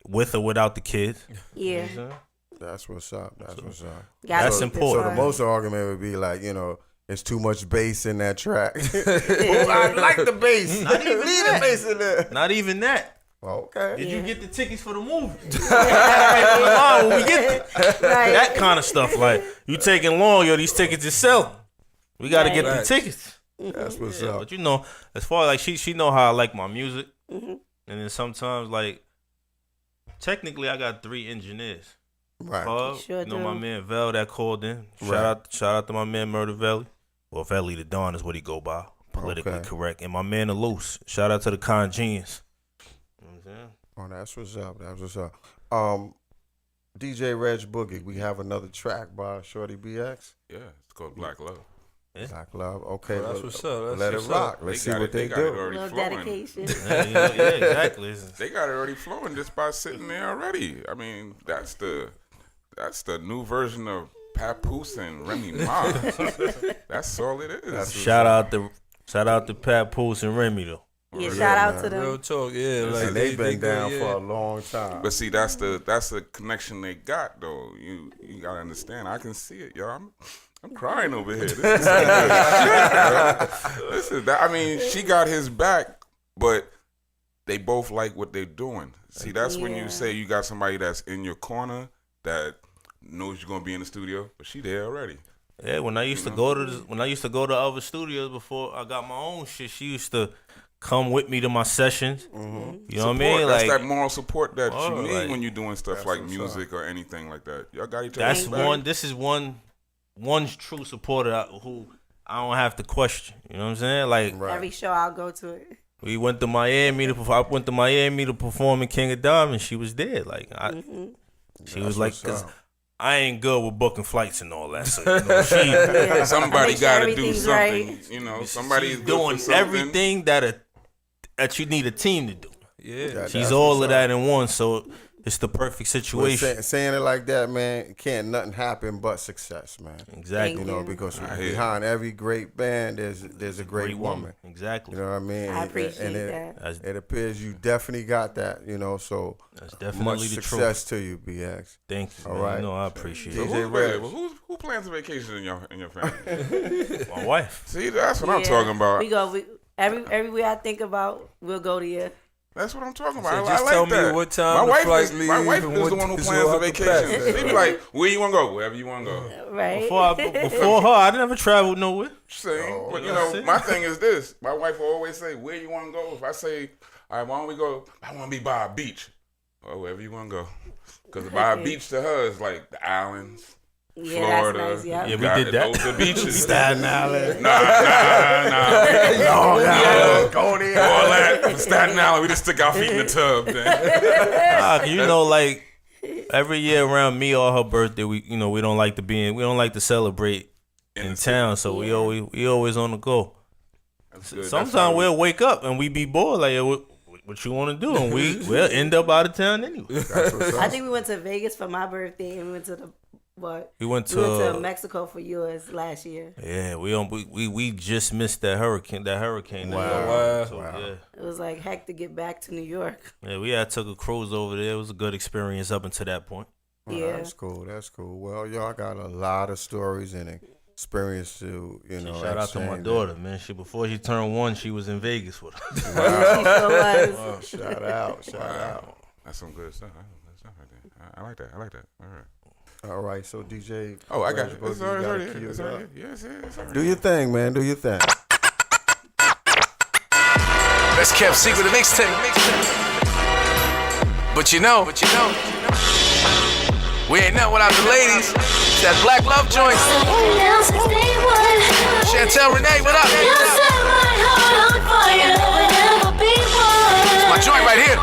with or without the kids. Yeah. You know what I'm saying? That's what's up. That's what's up. That's important. So the most argument would be like, you know, it's too much bass in that track. Oh, I like the bass. Not even Leave that. the bass in there. Not even that. Okay. Did you get the tickets for the movie? When we get there. That kind of stuff. Like, you taking long, yo, these tickets is selling. We got to get the tickets. That's what's up. But you know, as far as like she know how I like my music. And then sometimes like, technically I got 3 engineers. Right. You know, my man Vel that called in. Shout out to my man Murder Velly. Well, Velly the Don is what he go by. Politically correct. And my man the Loose. Shout out to the Congeans. You know what I'm saying? Oh, that's what's up. That's what's up. DJ Reg Boogie, we have another track by Shorty BX. Yeah, it's called Black Love. Yeah. Black Love. Okay, that's what's up. Let it rock. Let's see what they do. Little dedication. Yeah, exactly. They got it already flowing just by sitting there already. I mean, that's the new version of Papoose and Remy Ma. That's all it is. Shout out to Papoose and Remy though. Yeah, shout out to them. Real talk, yeah. Like they've been down go, for a long time. But see, that's the connection they got though. You gotta understand. I can see it, y'all. I'm crying over here. This is I mean, she got his back, but they both like what they're doing. See, that's when you say you got somebody that's in your corner that knows you're gonna be in the studio, but she there already. Yeah, when I used to go to other studios before I got my own shit, she used to come with me to my sessions. You know what I mean? That's like that moral support that you need like, when you're doing stuff like music or anything like that. Y'all got each other. That's one. This is one true supporter who I don't have to question. You know what I'm saying? Like every show I'll go to it. We went to Miami to perform. I went to Miami to perform in King of Diamonds. She was there. Like she was like, cause I ain't good with booking flights and all that. So you know, somebody got to do everything's something. right. You know, somebody's she's doing everything that you need a team to do. Yeah, she's all of that in one. So it's the perfect situation. Saying it like that, man, can't nothing happen but success, man. Exactly. You know, because behind every great band, there's a great woman. Exactly. You know what I mean? I appreciate that. It appears you definitely got that. You know, so that's definitely much the success truth. to you, BX. Thank you. All Man. right. You know, I appreciate it. Who plans a vacation in your family? My wife. See, that's what I'm talking about. We go. Everywhere I think about, we'll go to you. That's what I'm talking about. So I just like tell that. me what time the flights leave. My wife and is what the one who is plans the all the vacation. capacity. She be like, "Where you want to go? Wherever you want to go." Right. Before her, I never traveled nowhere. Same. But you know, my thing is this. My wife will always say, "Where you want to go?" If I say, "All right, why don't we go? I want to be by a beach." Oh, wherever you want to go. Because by a beach to her is like the islands. Yeah, Florida. that's nice, yeah. Yeah, we did that. Those are beaches. Staten Island. Nah. Coney All that. Staten Island. We just stick our feet in the tub. Then. You know, like every year around me or her birthday, we don't like to celebrate in town, so we always on the go. Sometimes we'll wake up and we be bored, like what you want to do, and we'll end up out of town anyway. I think we went to Vegas for my birthday, and we went to We went to Mexico for yours last year. Yeah, we just missed that hurricane. Wow. So, yeah. It was like heck to get back to New York. Yeah, we had took a cruise over there. It was a good experience up until that point. Yeah, that's cool. Well, y'all got a lot of stories and experience to Shout out to my daughter, man. Before she turned 1, she was in Vegas with us. Wow. Shout out. That's some good stuff. That's stuff right there. I like that. All right. All right, so DJ. Oh, I got you. It's already. Yes. Do your thing, man. Do your thing. Best kept secret of mixtape. But you know, we ain't nothing without the ladies. It's that Black Love joint. Chantel Renee, what up? It's my joint right here.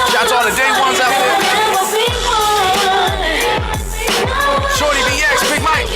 Shout out to all the day ones out there. Shorty BX, Big Mike.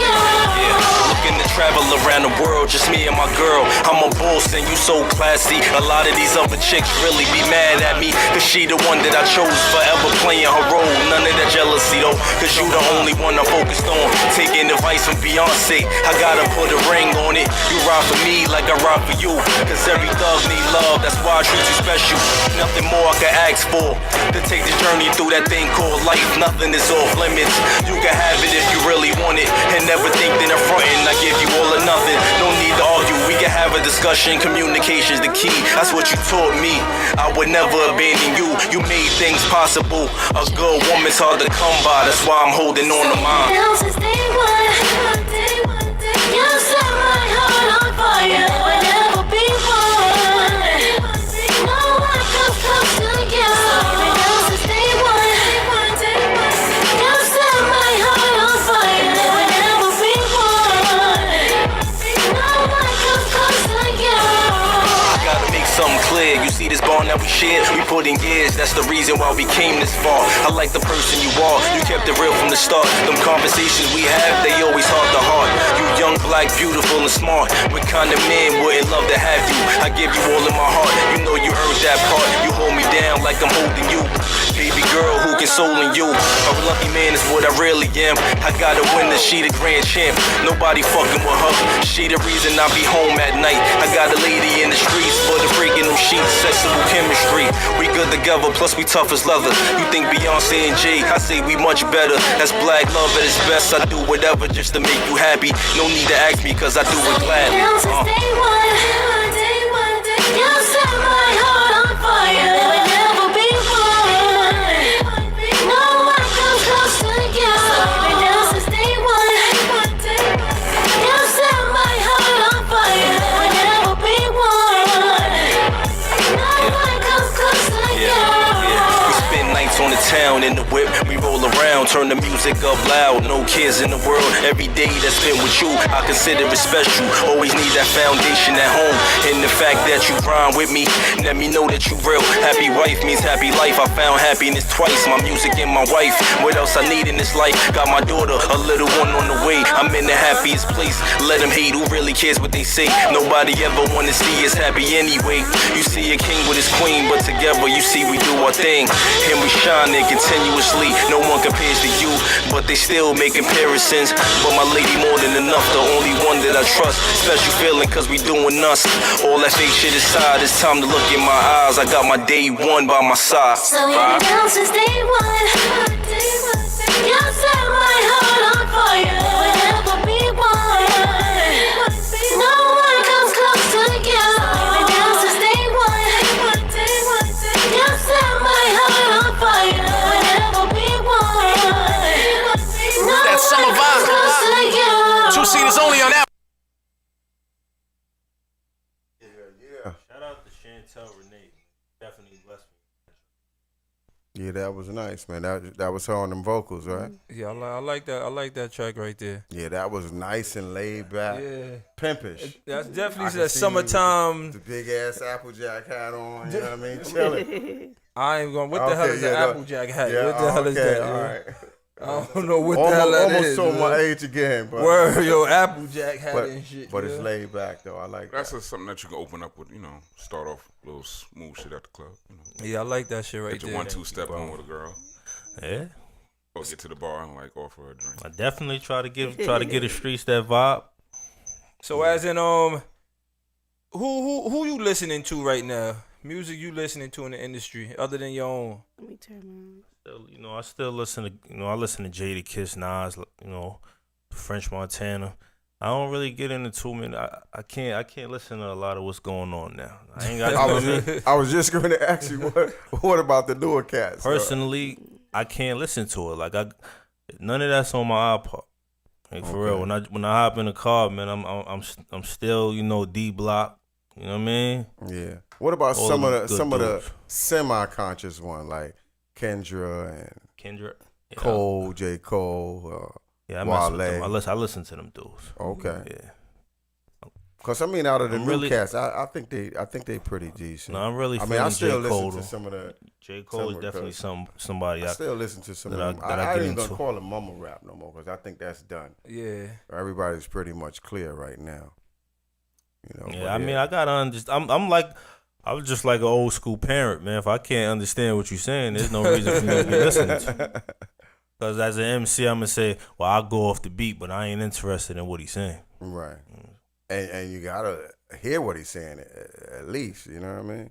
Looking to travel around the world, just me and my girl. I'm a boss and you so classy. A lot of these other chicks really be mad at me, cause she the one that I chose, forever playing her role. None of that jealousy though, cause you the only one I'm focused on. Taking advice from Beyonce, I gotta put a ring on it. You ride for me like I ride for you, cause every thug need love, that's why I treat you special. Nothing more I can ask for, to take the journey through that thing called life. Nothing is off limits, you can have it if you really want it, and never think that I'm frontin', I give you all or nothing. No need to argue, we can have a discussion. Communication's the key, that's what you taught me. I would never abandon you, you made things possible. A good woman's hard to come by, that's why I'm holding on to mine. You set my heart on fire, will never be one. No one comes close to you. Even else is day one. You set my heart on fire, will never be one. No one comes close to you. I gotta make something clear, you see this bond that we share, we put in years, that's the reason why we came this far. I like the person you are, you kept it real from the start. Them conversations we have, they always heart to heart. You young, black, beautiful and smart, what kind of man wouldn't love to have you? I give you all in my heart, you know you earned that part. You hold me down like I'm holding you, baby girl who consoling you. A lucky man is what I really am. I got a winner, she the grand champ, nobody fucking with her. She the reason I be home at night. I got a lady in the streets for the freaking new sheets, sexual chemistry. We good together, plus we tough as leather. You think Beyonce and Jay, I say we much better. That's black love at its best. I do whatever just to make you happy. No need to ask me, cause I do it gladly. You set my heart on fire, will never be one. No one comes close to you. Even else is day one. You set my heart on fire, will never be one. No one comes close to you. We spend nights on the town in the whip, we roll around. down, turn the music up loud. No cares in the world. Every day that's spent with you, I consider it special. Always need that foundation at home. And the fact that you rhyme with me, let me know that you real. Happy wife means happy life. I found happiness twice. My music and my wife. What else I need in this life? Got my daughter, a little one on the way. I'm in the happiest place. Let them hate, who really cares what they say? Nobody ever wanna see us happy anyway. You see a king with his queen, but together you see we do our thing. And we shine it continuously. No one compares to you, but they still make comparisons. But my lady more than enough, the only one that I trust. Special feeling cause we doing us. All that fake shit aside, it's time to look in my eyes. I got my day one by my side. So you've been down since day one. You set my heart on fire. Whenever be one. No one comes close to you. You've been down since day one. You set my heart on fire. Whenever be one. No That summer one comes close to you. Two seaters only on that. Shout out to Chantel Renee. Definitely blessed me. Yeah, that was nice, man. That was her on them vocals, right? Yeah, I like that. I like that track right there. Yeah, that was nice and laid back. Yeah. Pimpish. That's I definitely can that see summertime. The big ass Applejack hat on, you know what I mean? Chilling. I ain't going. What the hell is the Applejack hat? Yeah, what the hell is that? all Yo? right. I don't know what the hell that almost is. told my man. age again, but Word, yo, Applejack hat and shit. But yeah. it's laid back though. I like That's that. just something that you can open up with, start off a little smooth shit at the club. Yeah, I like that shit right Get your there. 1-2 step on with a girl. Yeah. Or get to the bar and like offer her a drink. I definitely try to get the streets that vibe. So as in who you listening to right now? Music you listening to in the industry other than your own? Let me turn around. I still listen to I listen to Jada Kiss, Nas, French Montana. I don't really get into too many. I can't listen to a lot of what's going on now. I ain't got. I was just going to ask you what about the newer cats? Personally, I can't listen to it. Like none of that's on my iPod. Like for real, when I hop in the car, man, I'm still D Block. You know what I mean? Yeah. What about All some them of good the dudes. semi-conscious one like Kendra and Yeah. Cole, J. Cole, Yeah, I mess with them. Wale? I listen to them dudes. Okay. Yeah. Cause I mean, out of the I'm new really- cats, I think they pretty decent. No, I'm really. I mean, I feeling still J. Cole, listen to though. some of the. J. Cole is definitely somebody. I still listen to some that of them. that I get ain't gonna into. call it mumble rap no more because I think that's done. Yeah. Everybody's pretty much clear right now. Yeah, I mean, I gotta understand. I was just like an old school parent, man. If I can't understand what you're saying, there's no reason for me to be listening to. Because as an MC, I'm gonna say, well, I'll go off the beat, but I ain't interested in what he's saying. Right. And you gotta hear what he's saying at least. You know what I mean?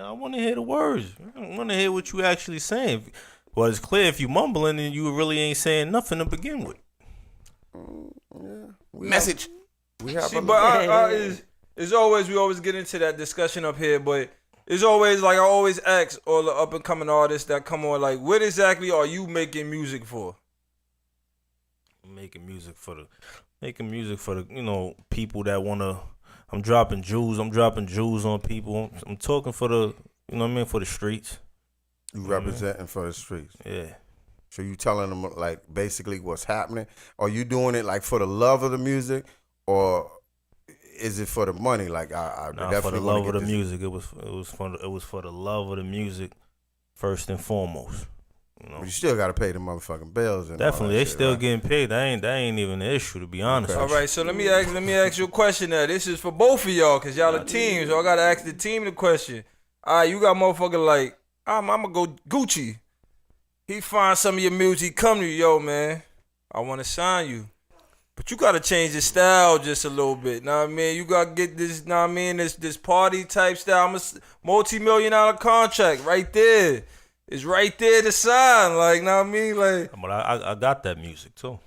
I wanna hear the words. I wanna hear what you actually saying. Well, it's clear if you mumbling and you really ain't saying nothing to begin with. Message. We have See, but it's always we always get into that discussion up here, but it's always like I always ask all the up and coming artists that come on, like, what exactly are you making music for? Making music for the people that wanna. I'm dropping jewels on people. I'm talking for the for the streets. You representing for the streets. Yeah. So you telling them like basically what's happening? Are you doing it like for the love of the music, or is it for the money? Like I definitely for the love of the this. music. It was for the love of the music first and foremost. But you still got to pay the motherfucking bills. And Definitely, they shit, still right? getting paid. That ain't even an issue, to be honest. All right, so let me ask you a question now. This is for both of y'all, cause y'all a team, so I gotta ask the team the question. All right, you got motherfucker like I'm gonna go Gucci. He find some of your music, come to you, yo, man. I wanna sign you. But you gotta change the style just a little bit. Know what I mean? You gotta get this, know what I mean, this party type style. I'm a multi-million-dollar contract right there. It's right there to sign, like, know what I mean? Like, But I got that music too.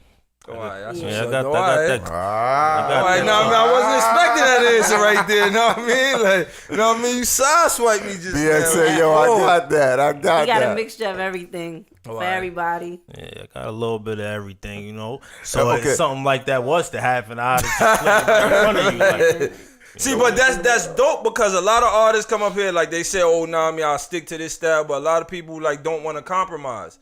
All right, that's Yeah, what's I up. got All that. right. Ah, All right, now I wasn't expecting that answer right there. Know what I mean? Like, you know what I mean? You sideswiped me just BX now. said, "Yo, I got that. I got We got that." a mixture of everything for Right. everybody. Yeah, I got a little bit of everything, So Okay. if something like that was to happen, I'd just flip it in front of you. Like, See, but that's dope because a lot of artists come up here like they say, "Oh, nah, I mean, I'll stick to this style," but a lot of people like don't want to compromise.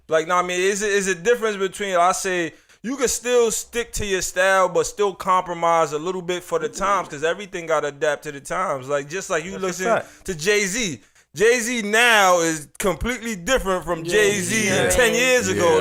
Like, I mean, is a difference between, I say, you can still stick to your style, but still compromise a little bit for the times, because everything got to adapt to the times. Like, just like you listen to Jay-Z. Jay-Z now is completely different from Jay-Z 10 years ago.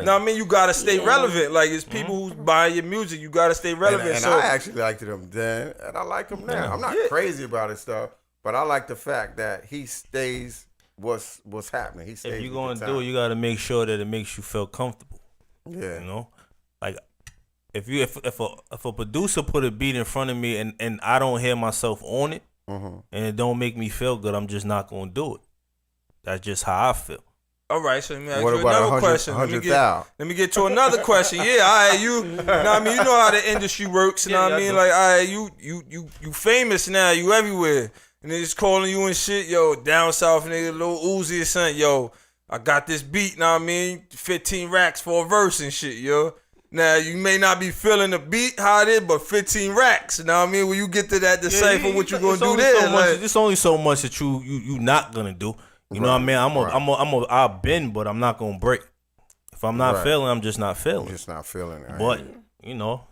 Now, I mean, you got to stay relevant. Like, it's people who's buying your music. You got to stay relevant. And I actually liked him then, and I like him now. I'm not crazy about his stuff, but I like the fact that he stays what's happening. He stays. If you're going to do it, you got to make sure that it makes you feel comfortable. Yeah. You know? Like, if a producer put a beat in front of me and I don't hear myself on it, and it don't make me feel good, I'm just not gonna do it. That's just how I feel. All right, so let me ask What you about another question. Let me get to another question. Yeah, all right, you know what I mean, you know how the industry works, you know what I mean? Like, all right, you famous now, you everywhere. And they just calling you and shit, yo, down south nigga, Lil Uzi or something, yo, I got this beat, know what I mean? 15 racks for a verse and shit, yo. Now, you may not be feeling the beat how it is, but 15 racks. You know what I mean? When you get to that decipher what you gonna do there. There's only so much that you not gonna do. You know what I mean? I'll bend, but I'm not gonna break. If I'm not feeling, I'm just not feeling. Just not feeling it. But, you know,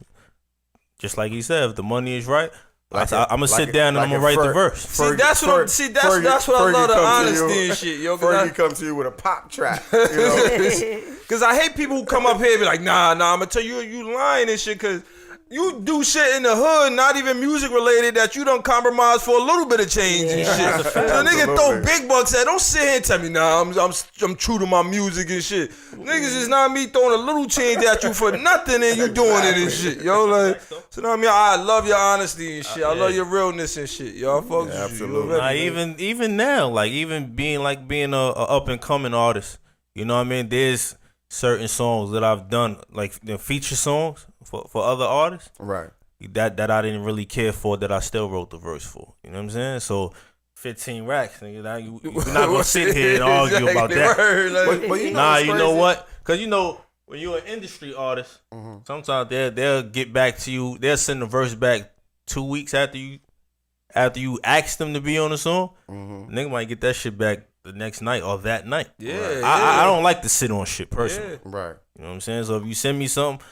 just like he said, if the money is right, I'm gonna sit down and I'm gonna write the verse. That's what I love, the honesty and shit, yo. Fergie come to you with a pop track, you know? Cause I hate people who come up here and be like, nah, I'm gonna tell you, you lying and shit, cause you do shit in the hood, not even music related, that you don't compromise for a little bit of change and shit. So nigga throw big bucks at, don't sit here and tell me, nah, I'm true to my music and shit. Niggas is not me throwing a little change at you for nothing and you doing it and shit, yo. Like, so know what I mean? I love your honesty and shit. I love your realness and shit, yo. I fuck with absolutely. You. Even now, like even being a up and coming artist, you know what I mean? There's certain songs that I've done, like the feature songs for other artists, right? That I didn't really care for, that I still wrote the verse for. You know what I'm saying? So 15 racks, nigga. You're not gonna sit here and argue about that. But you know you know what? Because you know when you're an industry artist, sometimes they'll get back to you. They'll send the verse back 2 weeks after you ask them to be on the song. Nigga might get that shit back the next night or that night. Yeah, I don't like to sit on shit personally. Right. You know what I'm saying? So if you send me something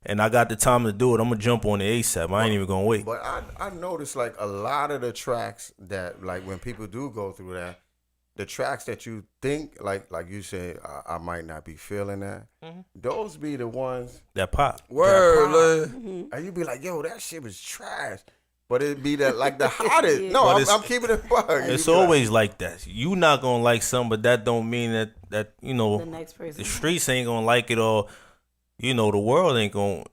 and I got the time to do it, I'm gonna jump on it ASAP. I ain't even gonna wait. But I noticed like a lot of the tracks that, like, when people do go through that, the tracks that you think like you said, I might not be feeling that. Those be the ones that pop. Word. And you be like, yo, that shit was trash. But it'd be that like the hottest. No, I'm keeping it bug. It's always like that. You not gonna like something, but that don't mean that you know the next person, the streets ain't gonna like it, or you know the world ain't gonna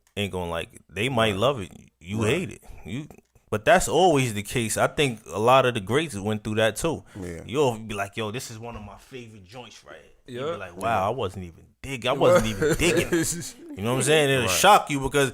like it. They might love it. You hate it. But that's always the case. I think a lot of the greats went through that too. Yeah. You'll be like, yo, this is one of my favorite joints right here. You'll be like, wow, I wasn't even digging it. You know what I'm saying? It'll shock you because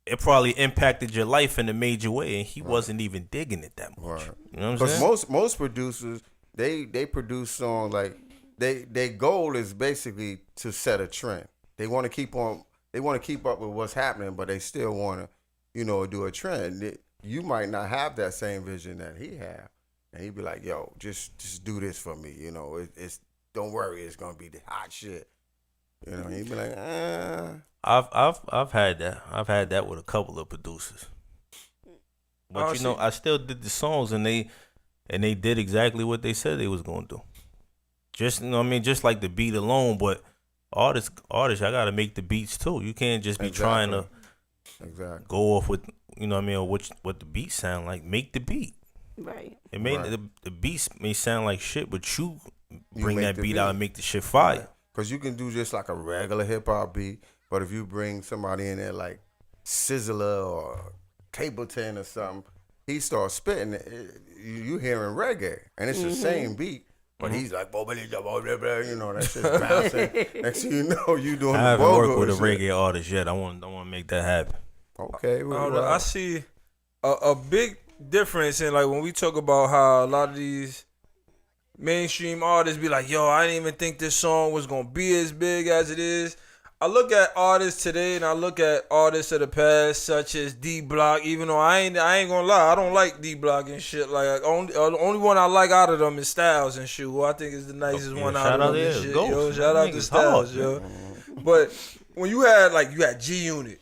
it probably impacted your life in a major way, and he wasn't even digging it that much. You know what I'm saying? Because most producers, they produce songs like their goal is basically to set a trend. They want to keep up with what's happening, but they still want to, you know, do a trend. You might not have that same vision that he had, and he'd be like, "Yo, just do this for me." You know, it's don't worry, it's gonna be the hot shit. You know, he'd be like, I've had that. I've had that with a couple of producers. But you know, I still did the songs and they did exactly what they said they was gonna do. Just, you know what I mean, just like the beat alone, but artists, I gotta make the beats too. You can't just be trying to go off with, you know what I mean, or what the beat sound like. Make the beat. Right. It may the beats may sound like shit, but you bring that beat out and make the shit fire. Because you can do just like a regular hip hop beat, but if you bring somebody in there like Sizzler or Capleton or something, he starts spitting. You hearing reggae, and it's the same beat, but he's like, you know, that shit's bouncing. Next thing you know, you doing. I haven't worked with a reggae artist yet. I want to make that happen. Okay, I see a big difference in, like, when we talk about how a lot of these mainstream artists be like, yo, I didn't even think this song was gonna be as big as it is. I look at artists today and I look at artists of the past, such as D Block. Even though I ain't gonna lie, I don't like D Block and shit. Like the only one I like out of them is Styles and shit. Who I think is the nicest one out of them and shit. Yo, shout out to Styles, yo. But when you had G Unit,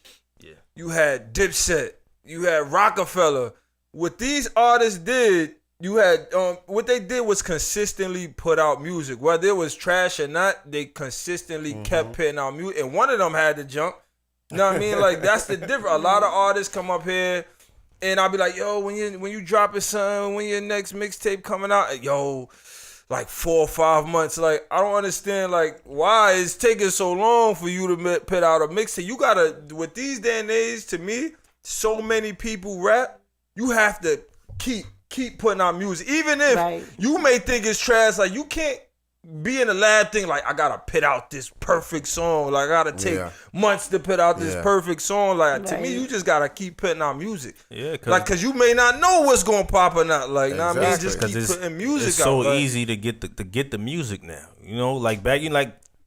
you had Dipset, you had Rockefeller. What these artists did, you had what they did was consistently put out music. Whether it was trash or not, they consistently kept putting out music. And one of them had to jump. You know what I mean? Like that's the difference. A lot of artists come up here and I'll be like, yo, when you dropping something, when your next mixtape coming out, yo, like 4 or 5 months. Like, I don't understand, like, why it's taking so long for you to put out a mixtape. You gotta, with these day and age, to me, so many people rap, you have to keep putting out music. Even if you may think it's trash, like, you can't be in the lab thing, like, I gotta put out this perfect song. Like, I gotta take months to put out this perfect song. Like, to me, you just gotta keep putting out music. Yeah, cause you may not know what's gonna pop or not. Like, know what I mean? Just keep putting music it's out. so like, easy to get the music now. You know, like back in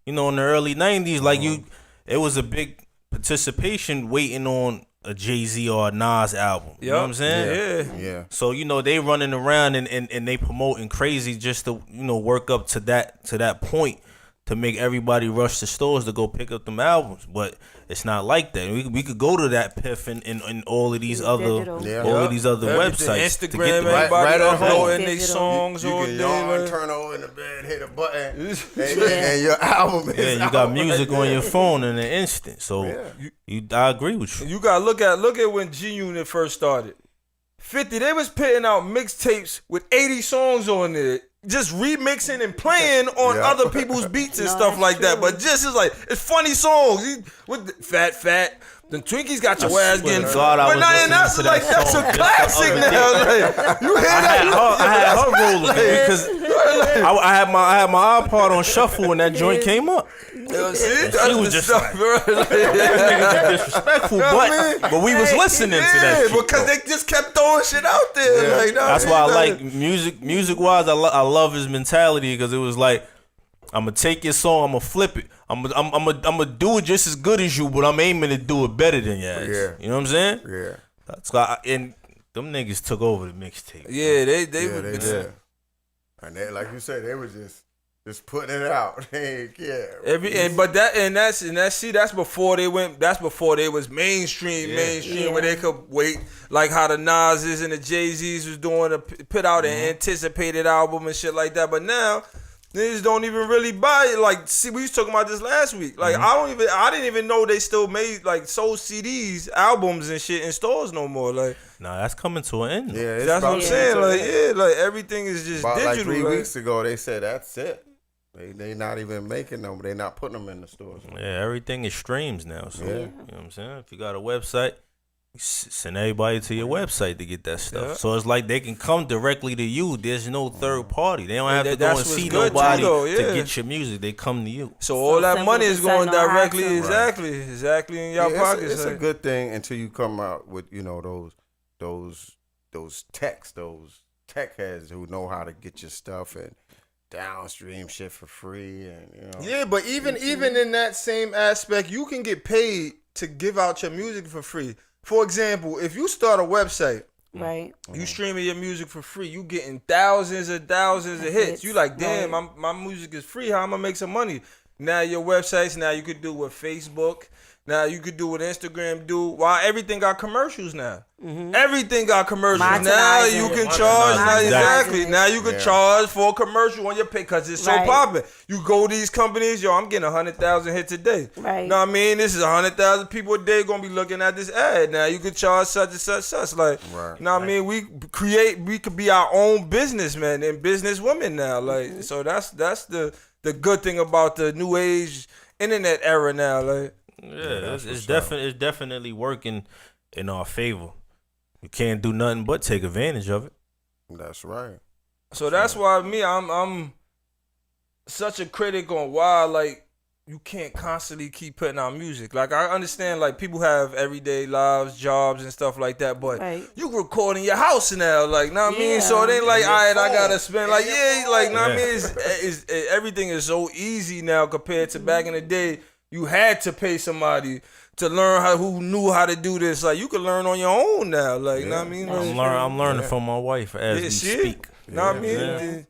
in the early 90s, like it was a big participation waiting on a Jay-Z or a Nas album. You know what I'm saying? Yeah. So, they running around and they promoting crazy just to, work up to that point to make everybody rush to stores to go pick up them albums. But it's not like that. We could go to that Piff and all of these other websites. Instagram, to get the everybody uploading their songs all day. You can turn over in the bed, hit a button, and your album is you got music on your phone in an instant. So I agree with you. You gotta look at when G Unit first started. 50, they was putting out mixtapes with 80 songs on it. Just remixing and playing on other people's beats and stuff like that. But just it's funny songs. With the Fat. The Twinkies got your ass getting. But that's a classic now. Like, you hear that? I had her rolling because I had my iPod on shuffle when that joint came up. See, she was just like, niggas be disrespectful, but we was listening to that shit, because they just kept throwing shit out there. Like, that's why I like music wise. I love his mentality because it was like, I'm gonna take your song, I'm gonna flip it. I'm gonna do it just as good as you, but I'm aiming to do it better than you. Yeah. You know what I'm saying? Yeah. That's why, and them niggas took over the mixtape. Yeah, they did. And they, like you said, they were just putting it out. They ain't care. That's before they went. That's before they was mainstream, where they could wait, like how the Nas's and the Jay-Z's was doing, to put out an anticipated album and shit like that. But now niggas don't even really buy it. Like, see, we was talking about this last week. Like, I didn't even know they still made, like, sold CDs, albums and shit in stores no more. Like, nah, that's coming to an end. Yeah, that's what I'm saying. Like, everything is just about digital. Like 3 weeks ago, they said that's it. They not even making them. They not putting them in the stores. Yeah, everything is streams now. So you know what I'm saying. If you got a website, send everybody to your website to get that stuff. So it's like they can come directly to you. There's no third party. They don't have to go and see nobody to get your music. They come to you. So all that money is going directly, exactly in your pockets. It's a good thing until you come out with those techs, those tech heads who know how to get your stuff and downstream shit for free, and Yeah, but even in that same aspect, you can get paid to give out your music for free. For example, if you start a website, right, you streaming your music for free, you getting thousands of hits. You like, damn, my music is free. How I'm gonna make some money? Now your websites, now you could do what Facebook, now you could do what Instagram do. Why everything got commercials now? Everything got commercials. Now you can charge. Now you can charge for a commercial on your pay because it's so popular. You go to these companies, yo, I'm getting 100,000 hits a day. Right. Know what I mean? This is 100,000 people a day gonna be looking at this ad. Now you could charge such and such. Like, you know what I mean? We could be our own businessmen and businesswomen now. Like, so that's the good thing about the new age internet era now. Like, it's definitely working in our favor. You can't do nothing but take advantage of it. That's right. So that's why I'm such a critic on why, like, you can't constantly keep putting out music. Like, I understand, like, people have everyday lives, jobs and stuff like that, but you record in your house now, like, know what I mean? So it ain't like, all right, I gotta spend, like, know what I mean? Everything is so easy now compared to back in the day. you had to pay somebody to learn who knew how to do this. Like you can learn on your own now. Like, you know what I mean? I'm learning from my wife as we speak. You know what I mean?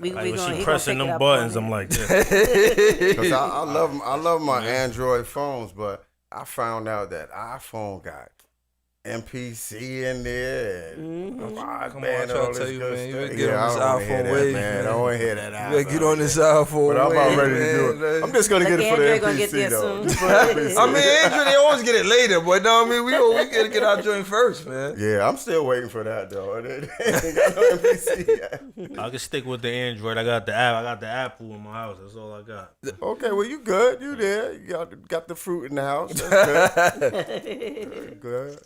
We when gonna, she pressing them buttons, I'm like, Cause I love my Android phones, but I found out that iPhone got MPC in there. And Come on, I all try to this tell you, good man. You stuff. better get on this I don't wanna hear iPhone that, wave, man. man. I don't want to hear that. You better get on this iPhone But I'm about wave, ready to do man. it. I'm just gonna get it for the Android gonna get MPC there though. soon. Just for the MPC. I mean, Andrew, they always get it later, but no, I mean, we gotta get our joint first, man. Yeah, I'm still waiting for that though. They ain't got no MPC yet. I can stick with the Android. I got the app. I got the Apple in my house. That's all I got. Okay, well you good. You there. You got the fruit in the house. That's good. Good.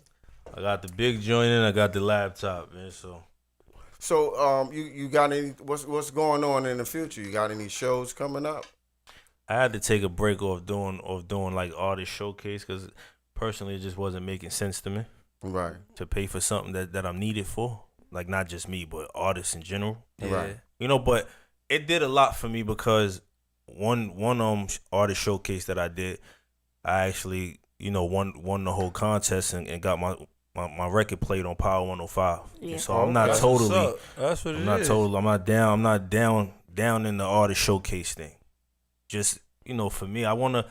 I got the big joint and I got the laptop, man. So you got any? What's going on in the future? You got any shows coming up? I had to take a break off doing like artist showcase because personally it just wasn't making sense to me. Right. To pay for something that I'm needed for, like not just me but artists in general. Right. You know, but it did a lot for me because one artist showcase that I did, I actually won the whole contest and got my record played on Power 105. Yeah. So I'm not totally. That's what it I'm not is. totally. I'm not down. I'm not down in the artist showcase thing. Just for me, I wanna.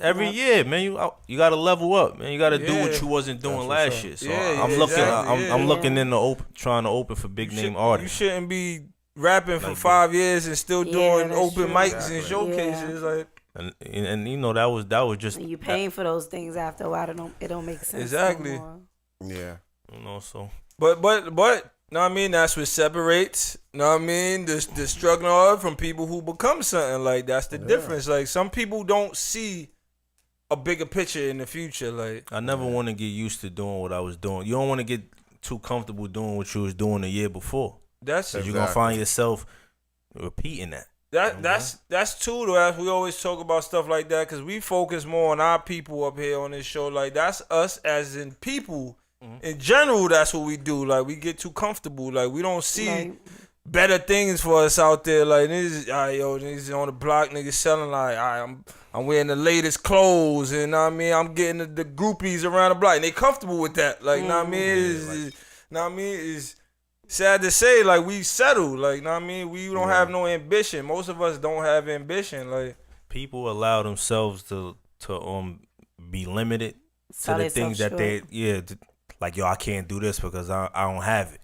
Every year, man, you gotta level up, man. You gotta do what you wasn't doing last year. So I'm looking. I'm looking in the trying to open for big name artists. You shouldn't be rapping for 5 years and still doing open mics and showcases. Like. And that was just and you paying for those things after a while. It don't make sense. Exactly. No Yeah. So. But know what I mean? That's what separates. Know what I mean? The struggling from people who become something. Like that's the difference. Like some people don't see a bigger picture in the future. Like I never want to get used to doing what I was doing. You don't want to get too comfortable doing what you was doing the year before. That's you're gonna find yourself repeating that. That's true though. As we always talk about stuff like that, because we focus more on our people up here on this show. Like that's us as in people in general. That's what we do. Like we get too comfortable. Like we don't see better things for us out there. Like niggas on the block, niggas selling like I'm wearing the latest clothes, and know what I mean I'm getting the groupies around the block, and they comfortable with that. Like know what I mean is. Sad to say, like we settle, like know what I mean. We don't have no ambition. Most of us don't have ambition. Like people allow themselves to be limited to the things that they like I can't do this because I don't have it.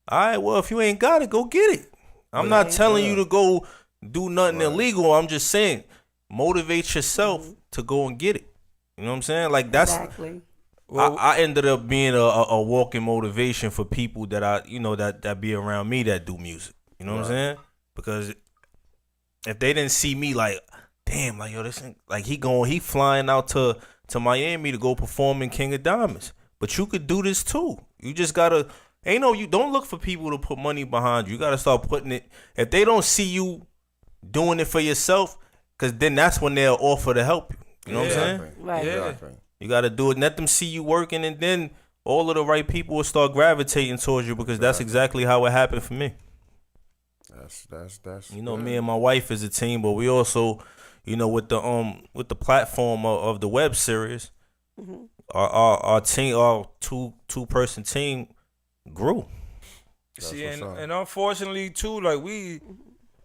All right, well if you ain't got it, go get it. I'm not telling you to go do nothing illegal. I'm just saying motivate yourself to go and get it. You know what I'm saying? Like that's. Exactly. Well, I ended up being a walking motivation for people that that be around me that do music. You know what I'm saying? Because if they didn't see me like, damn, like this ain't, like he flying out to Miami to go perform in King of Diamonds. But you could do this too. You just gotta you don't look for people to put money behind you. You gotta start putting it. If they don't see you doing it for yourself, because then that's when they'll offer to help you. You know what I'm saying? Right. Exactly. You got to do it. Let them see you working, and then all of the right people will start gravitating towards you because that's exactly how it happened for me. That's. Me and my wife is a team, but we also, with the platform of the web series, our team, our two person team grew. See, and unfortunately too, like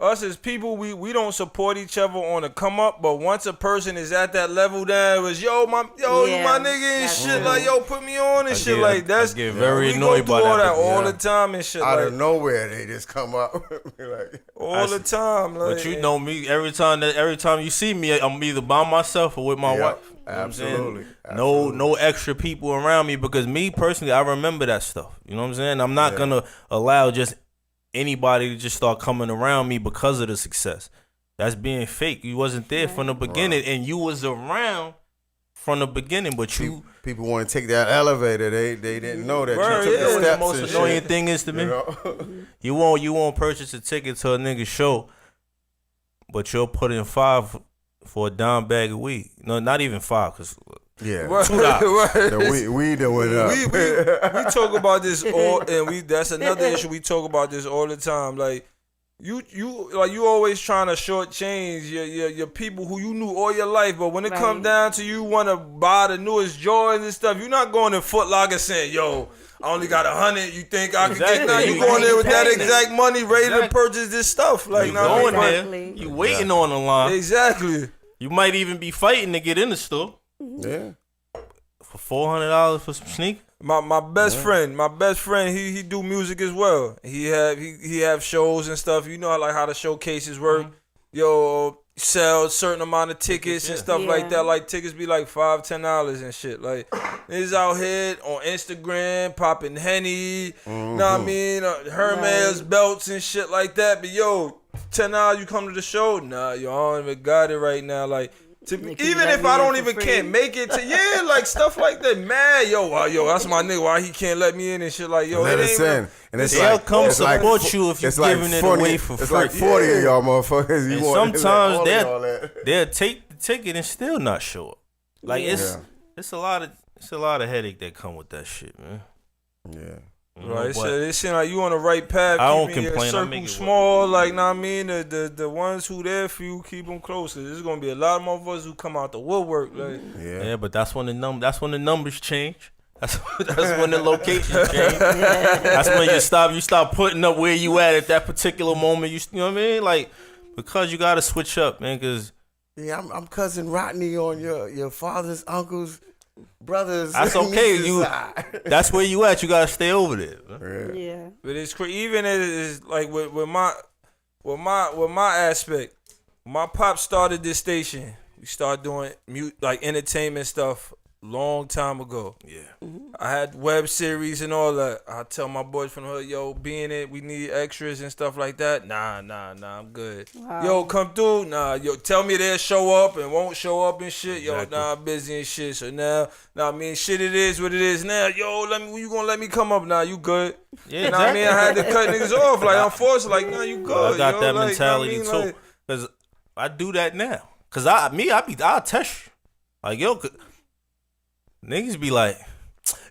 us as people, we don't support each other on the come up, but once a person is at that level, then it was you my nigga and shit, like put me on and shit, like that's I get very annoyed by that all the time and shit. Out of nowhere, they just come up like all the time. Like, but you know me, every time you see me, I'm either by myself or with my wife. Absolutely. No extra people around me because me personally, I remember that stuff. You know what I'm saying? I'm not gonna allow just anybody to just start coming around me because of the success. That's being fake. You wasn't there from the beginning, and you was around from the beginning, but people want to take that elevator. They didn't know that you took the steps. The most annoying thing is to me, you won't purchase a ticket to a nigga show, but you'll put in $5 for a dime bag of weed. No, not even $5, because $2. The weed that went up. We talk about this all, and that's another issue. We talk about this all the time. Like you always trying to shortchange your people who you knew all your life, but when it comes down to you want to buy the newest Jordans and stuff, you're not going to Foot Locker saying, yo, I only got 100. You think I can get now? You going there with that exact money, ready to purchase this stuff? Like, you going there, you waiting on the line. Exactly. You might even be fighting to get in the store. Yeah. For $400 for some sneakers. My best friend, he do music as well. He have shows and stuff. You know how the showcases work. Yo, sell a certain amount of tickets and stuff like that. Like tickets be like $5-10 and shit. Like niggas out here on Instagram popping Henny. Know what I mean? Hermes belts and shit like that. But yo, $10 you come to the show? Nah, yo, I don't even got it right now. Like. Even if I don't even can't make it to like stuff like that, man, yo, that's my nigga. Why he can't let me in and shit like yo? Let us in, and it's they'll like come it's support like, you if you're giving it 40, away for free. It's like 40 of y'all motherfuckers. You and sometimes they'll take the ticket and still not show up. Like it's a lot of headache that come with that shit, man. Yeah. Right, it seems like you on the right path. I don't keeping complain. your circle small, like, know what I mean? The ones who there for you, keep them close. There's gonna be a lot of motherfuckers who come out the woodwork, like. Yeah, but that's when the numbers change. That's when the location change. That's when you stop putting up where you at that particular moment. You know what I mean? Like, because you gotta switch up, man. Cause I'm cousin Rodney on your father's uncle's brothers. That's okay. That's where you at. You gotta stay over there. Yeah. But it's crazy. Even it's like with my aspect. My pop started this station. We started doing like entertainment stuff long time ago. Yeah. I had web series and all that. I tell my boys from the hood, yo, be in it. We need extras and stuff like that. Nah, I'm good. Wow. Yo, come through. Nah, yo, tell me they'll show up and won't show up and shit. Yo, nah, I'm busy and shit. So now, I mean, shit, it is what it is now. Yo, you gonna let me come up now? You good? Yeah, exactly. I mean, I had to cut niggas off. Like, I'm forced. Like, nah, you good. I got that like, mentality you know too. I mean? Cause I do that now. Cause I'll test you. Like, yo, niggas be like,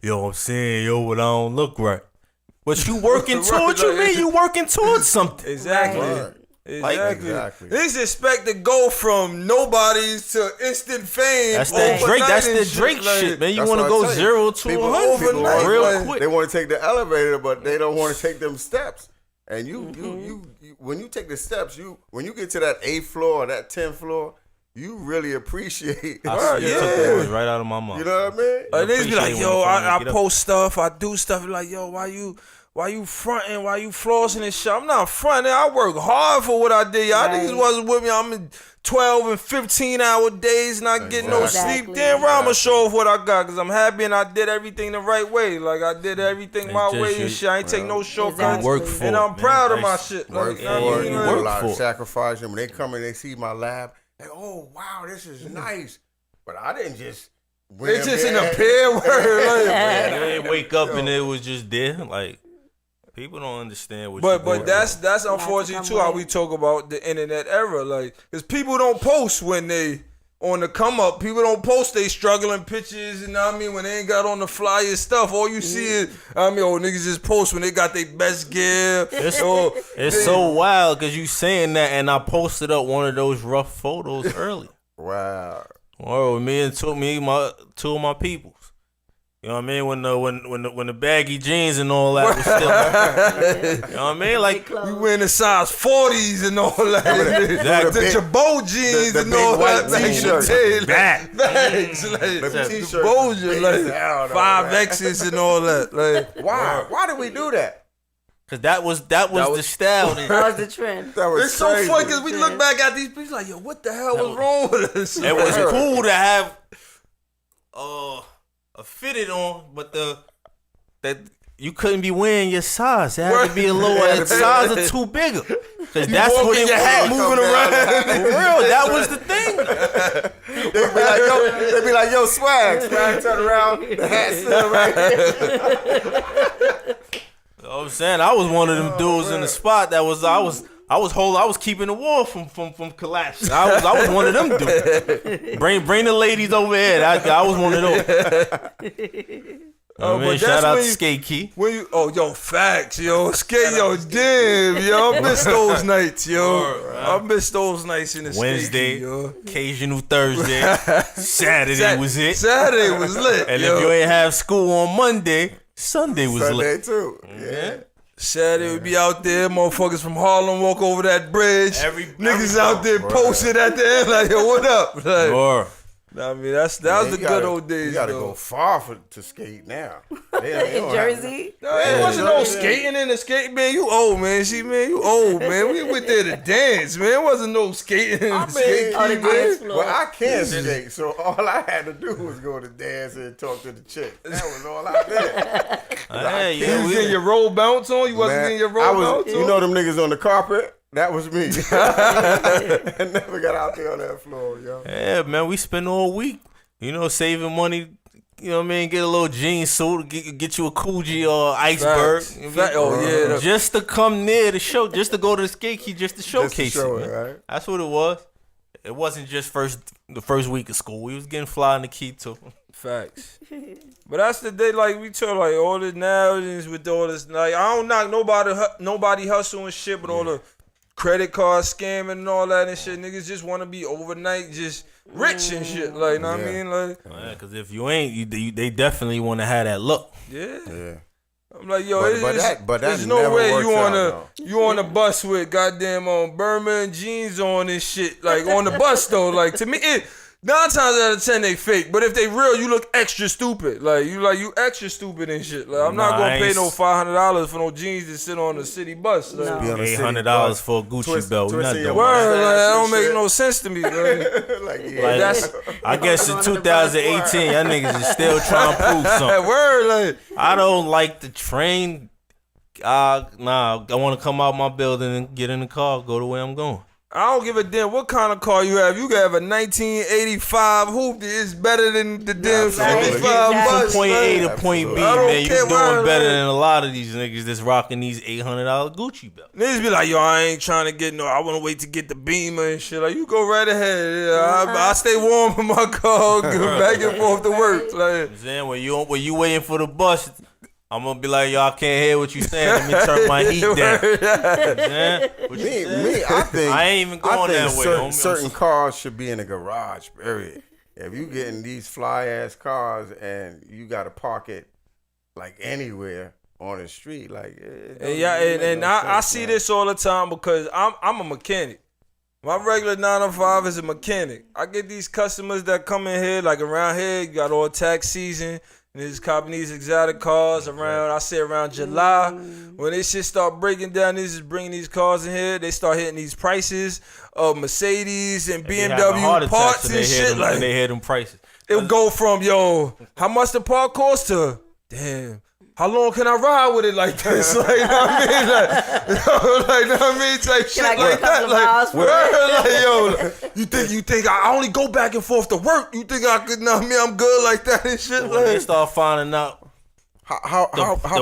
yo, I'm saying, yo, but I don't look right. But you working towards, you mean you working towards something. Exactly. Right. Exactly. Niggas expect to go from nobodies to instant fame. That's that Drake. That's the Drake shit, man. You want to go 0 to 100 real quick. They want to take the elevator, but they don't want to take them steps. And you when you take the steps, when you get to that 8th floor or that 10th floor, you really appreciate. I took the words right out of my mouth. You know what I mean? Like niggas be like, yo, I post stuff, I do stuff. Like, yo, why you fronting? Why you flossing and shit? I'm not fronting. I work hard for what I did. Y'all niggas wasn't with me. I'm in 12 and 15-hour days, not getting no sleep. Damn right, I'ma show off what I got because I'm happy and I did everything the right way. Like, I did everything my way and shit. I ain't take no shortcuts. And I'm proud of my shit. Work Like, for it. You do a lot of sacrifice. And when they come and they see my lab, they oh, wow, this is nice. But I didn't just... It's just in a pair word. They didn't wake up and it was just there. Like, people don't understand what. But that's unfortunate too. How we talk about the internet era, like, because people don't post when they on the come up. People don't post they struggling pictures. You know what I mean? When they ain't got on the flyer stuff, all you see is niggas just post when they got their best gear. It's so wild because you saying that, and I posted up one of those rough photos early. Wow. Or me and two of my peoples. You know what I mean? When the baggy jeans and all that was still, you know what I mean? Like, we wearing the size 40s and all that. Exactly. The Jabot jeans and all that. Bags, like the Jabot, like 5X's and all that. Like, why did we do that? Cause that was the style. That was the trend. It's so funny because we look back at these people like, yo, what the hell was wrong with us? It was cool to have a fitted on, but that you couldn't be wearing your size. It had to be a little size or two bigger. Cause that's what it your hat was. moving around. For real, that was the thing. They be like, yo, swag turn around, the hat still right. You know what I'm saying? I was one of them dudes in the spot that I was keeping the wall from collapsing. I was one of them dudes. Bring the ladies over here. I was one of those. Oh, man, but shout that's out when to you, Skate Key. when you, oh, yo, facts, yo, skate, yo, damn, yo, I miss those nights, yo. I miss those nights in the Wednesday, skate, yo. occasional Thursday, Saturday was it. Saturday was lit, And yo. if you ain't have school on Monday, Sunday was Sunday lit. too. Yeah. Saturday we be out there, motherfuckers from Harlem walk over that bridge. Niggas out there posted at the end like, yo, what up? Like, Sure. I mean, that was the good old days. You gotta though. go far to skate now. They In don't Jersey? No, it wasn't no skating in the skate, man. You old, man. You old, man. We went there to dance, man. It wasn't no skating in the skate. on the dance floor. Well, I can't skate, so all I had to do was go to dance and talk to the chick. That was all I did. Hey, You yeah, was getting your roll bounce on? You wasn't getting your roll bounce on? You know them niggas on the carpet? That was me. I never got out there on that floor, yo. yeah, man, we spend all week, you know, saving money. You know what I mean? Get a little jean suit, get you a Coogee or iceberg. Facts. You know what I mean? Just to come near the show, just to go to the skate key, just to showcase show it, it, man. right? That's what it was. It wasn't just the first week of school. We was getting fly in the key too. Facts. But that's the day, like, we talk, like, all the nowadays with all this, like, I don't knock nobody hustle and shit, but all the credit card scamming and all that and shit, niggas just want to be overnight just rich and shit, like, you know what I mean? Like, Because if you ain't, they definitely want to have that look. yeah. I'm like, yo, But that there's no never way works you on a bus with goddamn Burma and jeans on and shit, like, on the bus, though. Like, to me, 9 times out of 10 they fake, but if they real, you look extra stupid. Like you extra stupid and shit. Like I'm not gonna pay no $500 for no jeans to sit on a city bus. Like, $800 for a Gucci belt. We not doing Word, that. like, that don't make no sense to me. I guess in 2018, y'all niggas is still trying to prove something. Word, like I don't like the train. I want to come out my building and get in the car, go the way I'm going. I don't give a damn what kind of car you have. You can have a 1985 hoop that is better than the damn 75 bus. From point A to point B, I don't man. You care doing where, better like, than a lot of these niggas that's rocking these $800 Gucci belts. Niggas be like, yo, I ain't trying to get I want to wait to get the Beamer and shit. Like, you go right ahead. Yeah, I stay warm in my car, go back and forth to work. Like, I'm saying, when you waiting for the bus, I'm gonna be like, yo, I can't hear what you saying. Let me turn my heat down. I think I ain't even going that way. Certain cars should be in a garage, period. If you getting these fly ass cars and you gotta park it like anywhere on the street, like I see this all the time because I'm a mechanic. My regular 9 to 5 is a mechanic. I get these customers that come in here, like around here, you got all tax season. And they's copping these exotic cars around July. When they shit start breaking down, these is bringing these cars in here. They start hitting these prices of Mercedes and BMW parts and shit. Like they hear them prices. It would go from, yo, how much the part cost to, damn, how long can I ride with it like this? Like, you know what I mean? Like, you know what I mean? Type shit like that. Like, yo, you think I only go back and forth to work? You think I could, know what I mean? I'm good like that and shit? When they start finding out how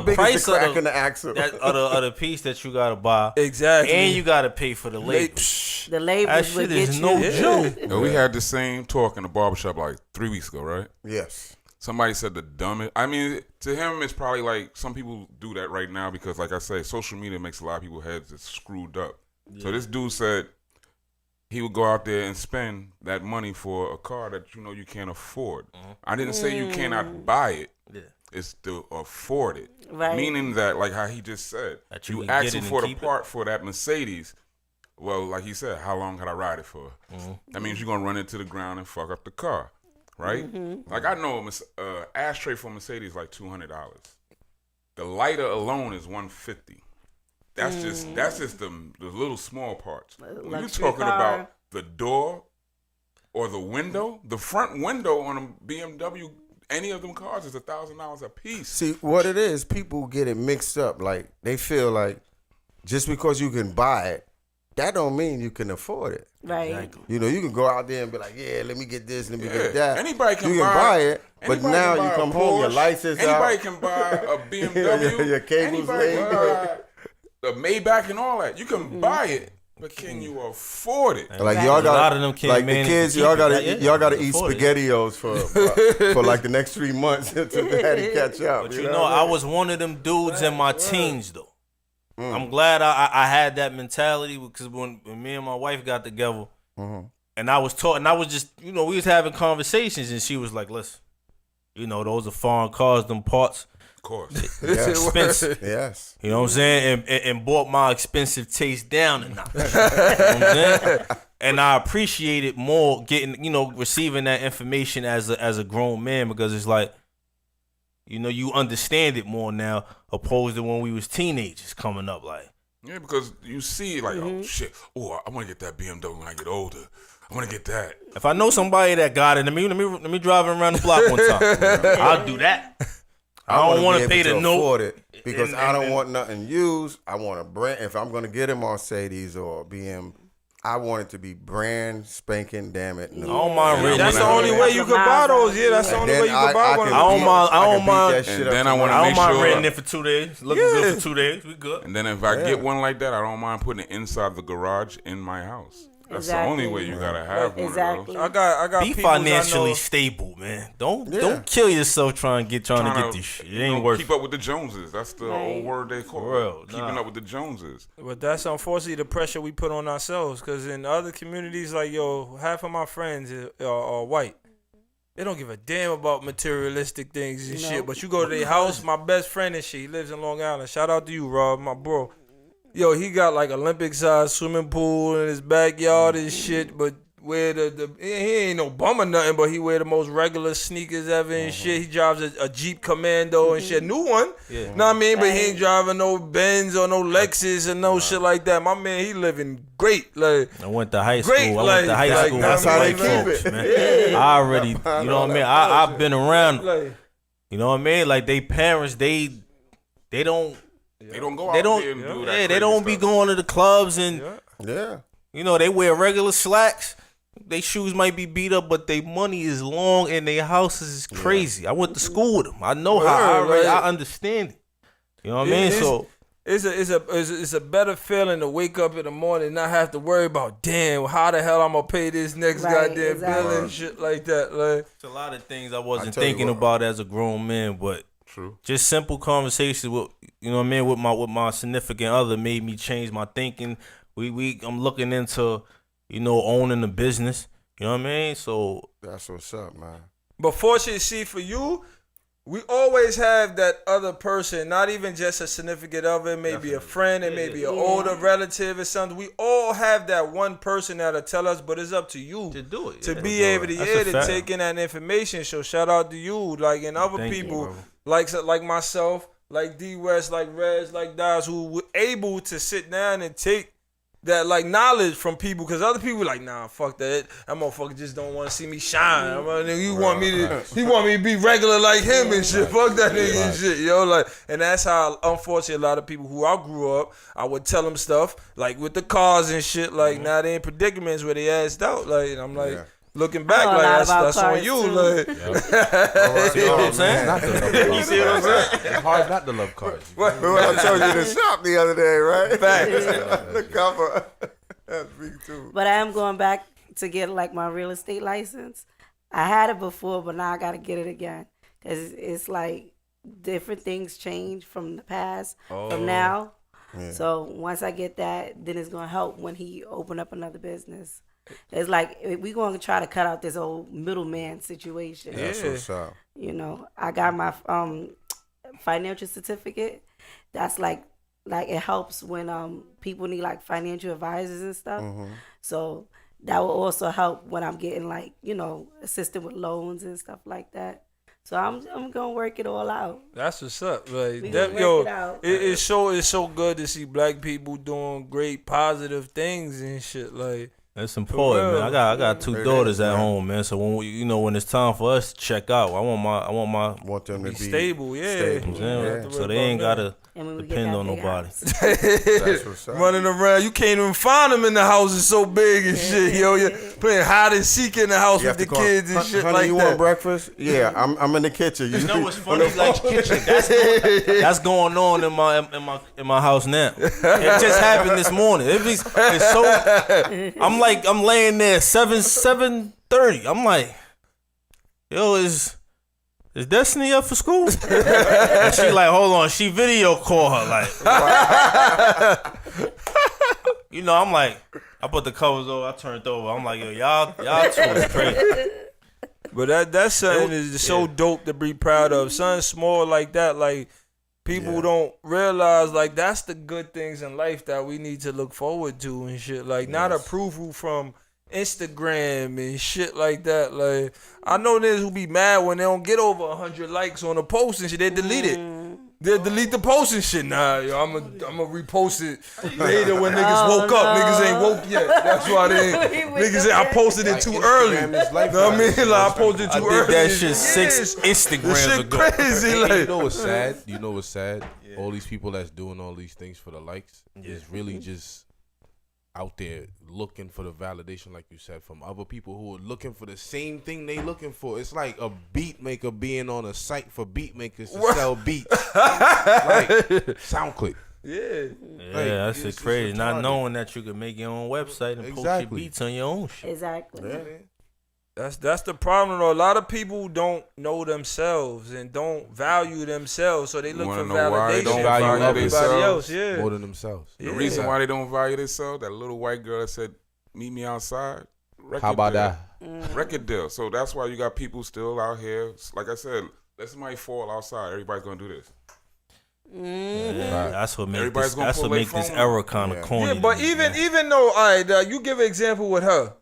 big is the crack in the axle? That other piece that you gotta buy. Exactly. And you gotta pay for the labor. The labor that shit is no joke. Yo, we had the same talk in the barbershop like 3 weeks ago, right? Yes. Somebody said the dumbest. I mean, to him, it's probably like some people do that right now because, like I say, social media makes a lot of people's heads screwed up. Yeah. So this dude said he would go out there and spend that money for a car that you know you can't afford. I didn't say you cannot buy it. Yeah. It's to afford it. Right. Meaning that, like how he just said, that you ask him for the part for that Mercedes. Well, like he said, how long can I ride it for? That means you're going to run into the ground and fuck up the car. Right? Like I know ashtray for Mercedes is like $200. The lighter alone is $150. That's just the little small parts. When you're talking about the door or the window, the front window on a BMW, any of them cars is $1,000 a piece. See what it is, people get it mixed up. Like they feel like just because you can buy it, that don't mean you can afford it. Right. Exactly. You know, you can go out there and be like, yeah, let me get this, let me get that. Anybody can you can buy it, but now you come home, your license anybody out. can buy a BMW. your cables anybody can buy a Maybach and all that. You can buy it, But can you afford it? Like y'all got a lot of them can't like the manage kids, to y'all keep it. gotta Yeah, y'all gotta eat afford it. SpaghettiOs for like the next 3 months until daddy catch up. But you know, I was one of them dudes in my teens though. I'm glad I had that mentality because when me and my wife got together, and I was taught, and I was just, you know, we was having conversations, and she was like, "Listen, you know, those are foreign cars, them parts, Of course, Yes. expensive." Yes. You know what I'm saying? And brought my expensive taste down a notch. You know what I'm saying? And I appreciate it more getting, you know, receiving that information as a grown man because it's like, you know, you understand it more now opposed to when we was teenagers coming up. Like, yeah, because you see, like, oh shit, oh, I want to get that BMW when I get older. I want to get that. if I know somebody that got it, let me drive him around the block one time. I'll do that. I don't want to pay the note. afford it because And- I don't and- want nothing used. I want a brand. If I'm gonna get a Mercedes or a BM, I want it to be brand spanking. Damn it! No. I don't mind renting. That's the only way you could buy those. Yeah, that's the only way you could buy one. I don't mind. I don't mind. that shit And up then to I want to I make don't mind sure. renting it for 2 days. Looking good for 2 days. We good. And then if I Yeah. get one like that, I don't mind putting it inside the garage in my house. That's the only way you gotta have one Exactly. of those. I got Be peoples I financially know- stable, man. Don't Yeah. kill yourself trying to get Trying this shit. It you ain't know, worth keep it. up with the Joneses. That's the old word they call For real, it. Keeping up with the Joneses. But that's unfortunately the pressure we put on ourselves. Because in other communities, like, yo, half of my friends are white. They don't give a damn about materialistic things and shit. But you go to their house, my best friend and shit, he lives in Long Island. Shout out to you, Rob, my bro. Yo, he got like Olympic-sized swimming pool in his backyard and shit. But where he ain't no bum or nothing, but he wear the most regular sneakers ever and shit. He drives a Jeep Commando and shit, new one. Yeah. Know what I mean? But he ain't driving no Benz or no Lexus or no shit like that. My man, he living great. Like, I went to high school. Great, I went to like, high like, school that's with how white they keep folks, it. man. Yeah. I already, you know what I mean? I've been around. like, You know what I mean? Like they parents, they don't. They don't go They out don't. there and do that. Yeah, crazy they don't be stuff. going to the clubs and Yeah. you know they wear regular slacks. They shoes might be beat up, but their money is long and their houses is crazy. I went to school with them. I know how. I understand it. You know what I mean? So it's a better feeling to wake up in the morning and not have to worry about, damn, how the hell I'm gonna pay this next Right, goddamn exactly. bill and shit like that. Like, it's a lot of things I wasn't tell you thinking what. about as a grown man, but True. just simple conversations with you know what I mean with my significant other made me change my thinking. I'm looking into, you know, owning a business. You know what I mean? So That's what's up, man. but fortunately, see, for you, we always have that other person, not even just a significant other, maybe a friend, it may be an older relative or something. We all have that one person that'll tell us, but it's up to you to do it. to yeah. be able to, That's a to fact. take in that information. So shout out to you, like, and other Thank you, people, brother. like myself, like D West, like Rez, like Daz, who were able to sit down and take that like knowledge from people, because other people like, nah, fuck that. That motherfucker just don't want to see me shine. I mean, he want me to be regular like him and shit. Fuck that nigga and shit, yo. Like, and that's how, unfortunately, a lot of people who I grew up, I would tell them stuff like with the cars and shit. Like, now they in predicaments where they asked out. Like, and I'm like. Looking back, know a like lot about that's on cars, you, too. like. See what I'm saying? Not to love cars. You see what I'm saying? It's hard not to love cars. What I told you in the shop the other day, right? Facts. The cover. That's me too. But I am going back to get like my real estate license. I had it before, but now I got to get it again. Because it's like different things change from the past, from now. Yeah. So once I get that, then it's going to help when he open up another business. It's like we're going to try to cut out this old middleman situation. That's what's up. You know, I got my financial certificate. That's like it helps when people need like financial advisors and stuff. So that will also help when I'm getting like, you know, assisted with loans and stuff like that. So I'm gonna work it all out. That's what's up. Like, We that, gonna yo, work it out. it's so good to see black people doing great positive things and shit. Like, That's important, man. I got two daughters at home, man. So when it's time for us to check out, I want them to be stable, yeah. Stable, Yeah. So they ain't gotta And when we get depend that on big nobody. That's what's up. Running around, you can't even find them in the house. It's so big and shit, yo. You're playing hide and seek in the house You with have the to call, kids and shit honey, like you that. want breakfast? Yeah, I'm in the kitchen. You know what's funny? Like kitchen. That's going on in my house now. It just happened this morning. It's so. I'm laying there 7:30. I'm like, yo, is Destiny up for school? And she like, hold on. She video call her like. I'm like, I put the covers over. I turned over. I'm like, yo, y'all two is crazy. But that's something is so dope to be proud of. Something small like that, like people don't realize, like that's the good things in life that we need to look forward to and shit. Like not approval from Instagram and shit like that. Like I know niggas who be mad when they don't get over 100 likes on a post and shit. They delete it. They'll delete the post and shit. Nah, yo, I'm a repost it later when niggas woke up. Niggas ain't woke yet. That's why they ain't. Niggas say I posted it too early. You know what I mean? Like I posted it too early. That shit 6 Instagrams ago. Crazy. You Like, know what's sad? You know what's sad? All these people that's doing all these things for the likes is really just out there looking for the validation, like you said, from other people who are looking for the same thing they looking for. It's like a beat maker being on a site for beat makers to sell beats. Like SoundClick. Yeah, that's just crazy. Not knowing that you could make your own website and post your beats on your own shit. Exactly. Yeah. That's the problem though. A lot of people don't know themselves and don't value themselves, so they look for validation They don't from value everybody themselves else. More than themselves. The reason why they don't value themselves, that little white girl that said, "Meet me outside." How about deal. that? Record deal. So that's why you got people still out here. Like I said, let somebody fall outside. Everybody's gonna do this. Yeah, that's what make Everybody's this. gonna That's pull what their make this phone era out. kind of corny. Yeah, but to me, even though, all right, you give an example with her.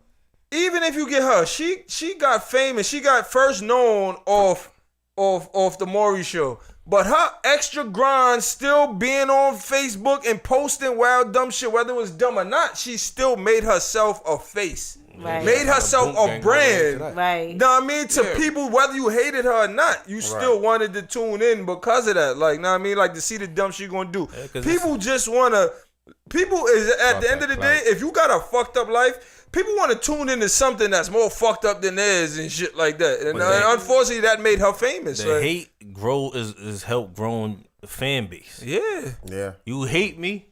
Even if you get her, she got famous. She got first known off the Maury show. But her extra grind still being on Facebook and posting wild dumb shit, whether it was dumb or not, she still made herself a face. Right. Made herself a brand. Right. Know what I mean? To people, whether you hated her or not, you still wanted to tune in because of that. Like, know what I mean? Like to see the dumb shit gonna do. People just wanna. People is at the end of the day, if you got a fucked up life, people want to tune into something that's more fucked up than theirs and shit like that. And unfortunately, that made her famous. The hate grow is help growing the fan base. Yeah. You hate me,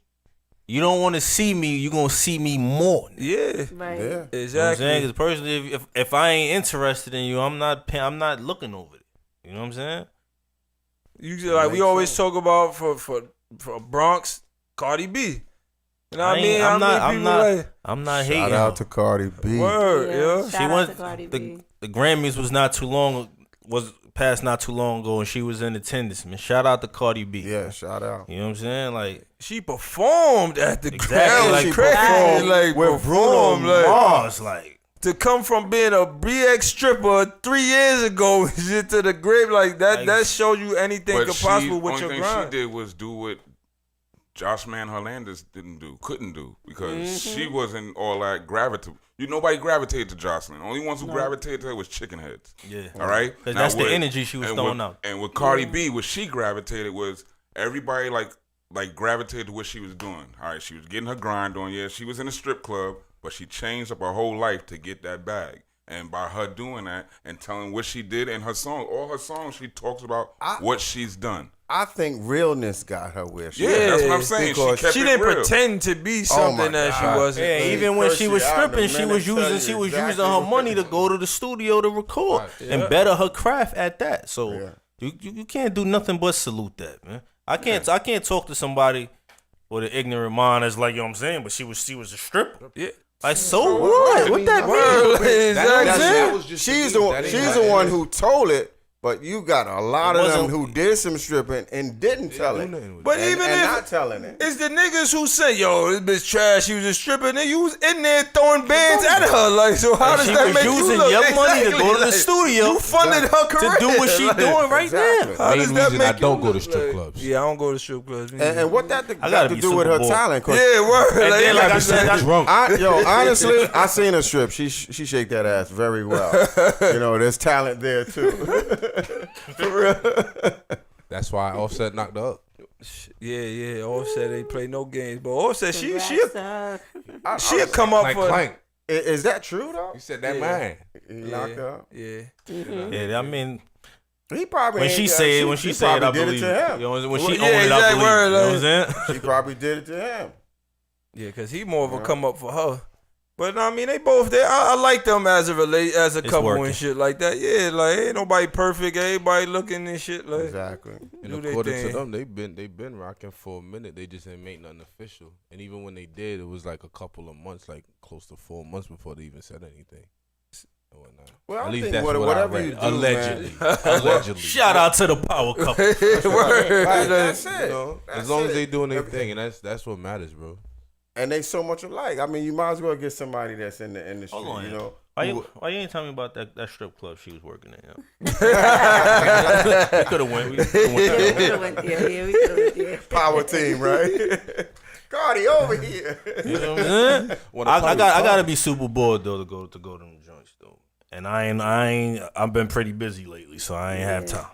you don't want to see me. You gonna see me more. Yeah. Right. Yeah. Exactly. You know what I'm saying? 'Cause personally, if I ain't interested in you, I'm not looking over it. You know what I'm saying? You like we always talk about for Bronx, Cardi B. You know what I mean? I'm not hating. Shout out to Cardi B. Word, Yeah. She Shout out went to Cardi the B. Grammys was passed not too long ago, and she was in attendance. Man, shout out to Cardi B. Yeah, shout out. You know what I'm saying? Like she performed at the exactly Grammys. like She crazy. Like with Bruno Mars. Like to come from being a BX stripper 3 years ago and shit to the grave like that. That shows you anything could possible with your Only grind. thing she did was do what Josh Man Hernandez couldn't do because she wasn't all that nobody gravitated to Jocelyn. Only ones who gravitated to her was chicken heads. Yeah. All right. Because that's the energy she was throwing out. And with Cardi B, what she gravitated was everybody like gravitated to what she was doing. All right. She was getting her grind on. Yeah. She was in a strip club, but she changed up her whole life to get that bag. And by her doing that and telling what she did in her song, all her songs, she talks about what she's done. I think realness got her where she Yeah, that's what I'm saying. She didn't pretend to be something that she wasn't. Yeah, even when she was stripping, she was using her money to go to the studio to record and better her craft at that. So you can't do nothing but salute that, man. I can't talk to somebody with an ignorant mind that's like, you know what I'm saying, but she was a stripper. Yeah. Like, so what? What that mean? She's the one who told it, But you got a lot It of them wasn't- who did some stripping and didn't tell it. But and, even and if not telling it. it's the niggas who say, "Yo, this bitch trash," she was a stripper, and you was in there throwing bands at her. Like, so how And does she that was make you using look? your money to go to the Exactly. studio You funded her career to do what she like, doing right Exactly. now. How Main does that reason I make don't you go to look strip like- clubs. Yeah, I don't go to strip clubs. And what that I got gotta to be do with Super her Bowl. talent? 'Cause Yeah, word. And Like, then, like I you said, Drunk. honestly, I seen her strip. She shake that ass very well. You know, there's talent there too. for real. That's why Offset knocked her up. Yeah. Offset ain't play no games, but Offset she'll Congrats, come up Clank, for. clank. Is that true though? You said that Yeah. man. He knocked her up. Yeah. Yeah, I mean, He probably when ain't- she uh, said it, when she said it, I probably did believe it to it. him. You know, when Well, she yeah, owned it, I exact believe word, it. You know what I'm saying? She probably did it to him. Yeah, because he more of a come up for her. But I mean, they both there. I like them as a couple working. and shit like that. Yeah, like ain't nobody perfect. Everybody looking and shit. Like Exactly. And do they according to thing. them, they've been rocking for a minute. They just didn't make nothing official. And even when they did, it was like a couple of months, like close to 4 months before they even said anything. And whatnot. Well, I At least think that's whatever what I you read. do, Allegedly. man. Allegedly. Shout out to the power couple. Word. Right, that's it. You know, That's as long as it. they doing their thing, and that's what matters, bro. And they so much alike. I mean, you might as well get somebody that's in the industry. Hold on, you know. Why who- you ain't tell me about that strip club she was working in? We could have went. We could have went. Power team, right? Cardi over here. You know what I'm saying? I gotta be super bored though to go to them joints though. And I've been pretty busy lately, so I ain't have time.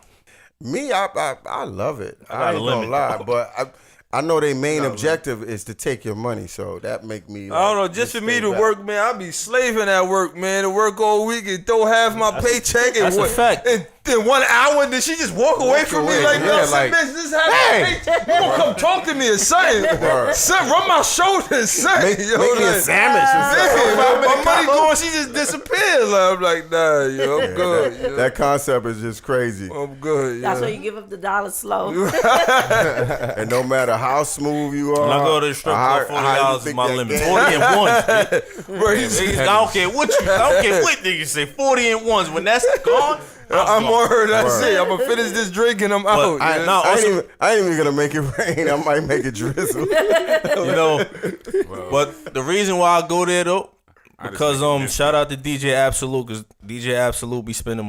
Me, I love it. I got I a ain't gonna limit, lie, though. but I know their main objective is to take your money, so that make me. I don't know. Just for me to work, man, I be slaving at work, man. To work all week and throw half my paycheck. And That's a fact. And then 1 hour, then she just walk away from me like, no, Yeah, like, bitch, this is how you gonna come talk to me or something. Son, rub my shoulders, son. Make Yo, me a like, sandwich or something. yeah, my money going, she just disappeared. Like, I'm like, nah, yo, I'm good. Yo. That concept is just crazy. I'm good. That's yo. why you give up the dollar slow. And no matter how smooth you are, When I go to the strip club, $40 is my limit. 40 and ones, bitch. Bro, he's- I don't care what niggas say. 40 and ones. When that's gone, I'm word. That's it. I'm gonna finish this drink and I'm out. I- yeah. no, I ain't even gonna make it rain. I might make it drizzle. you know. But the reason why I go there though, because shout out to DJ Absolute, because DJ Absolute be spinning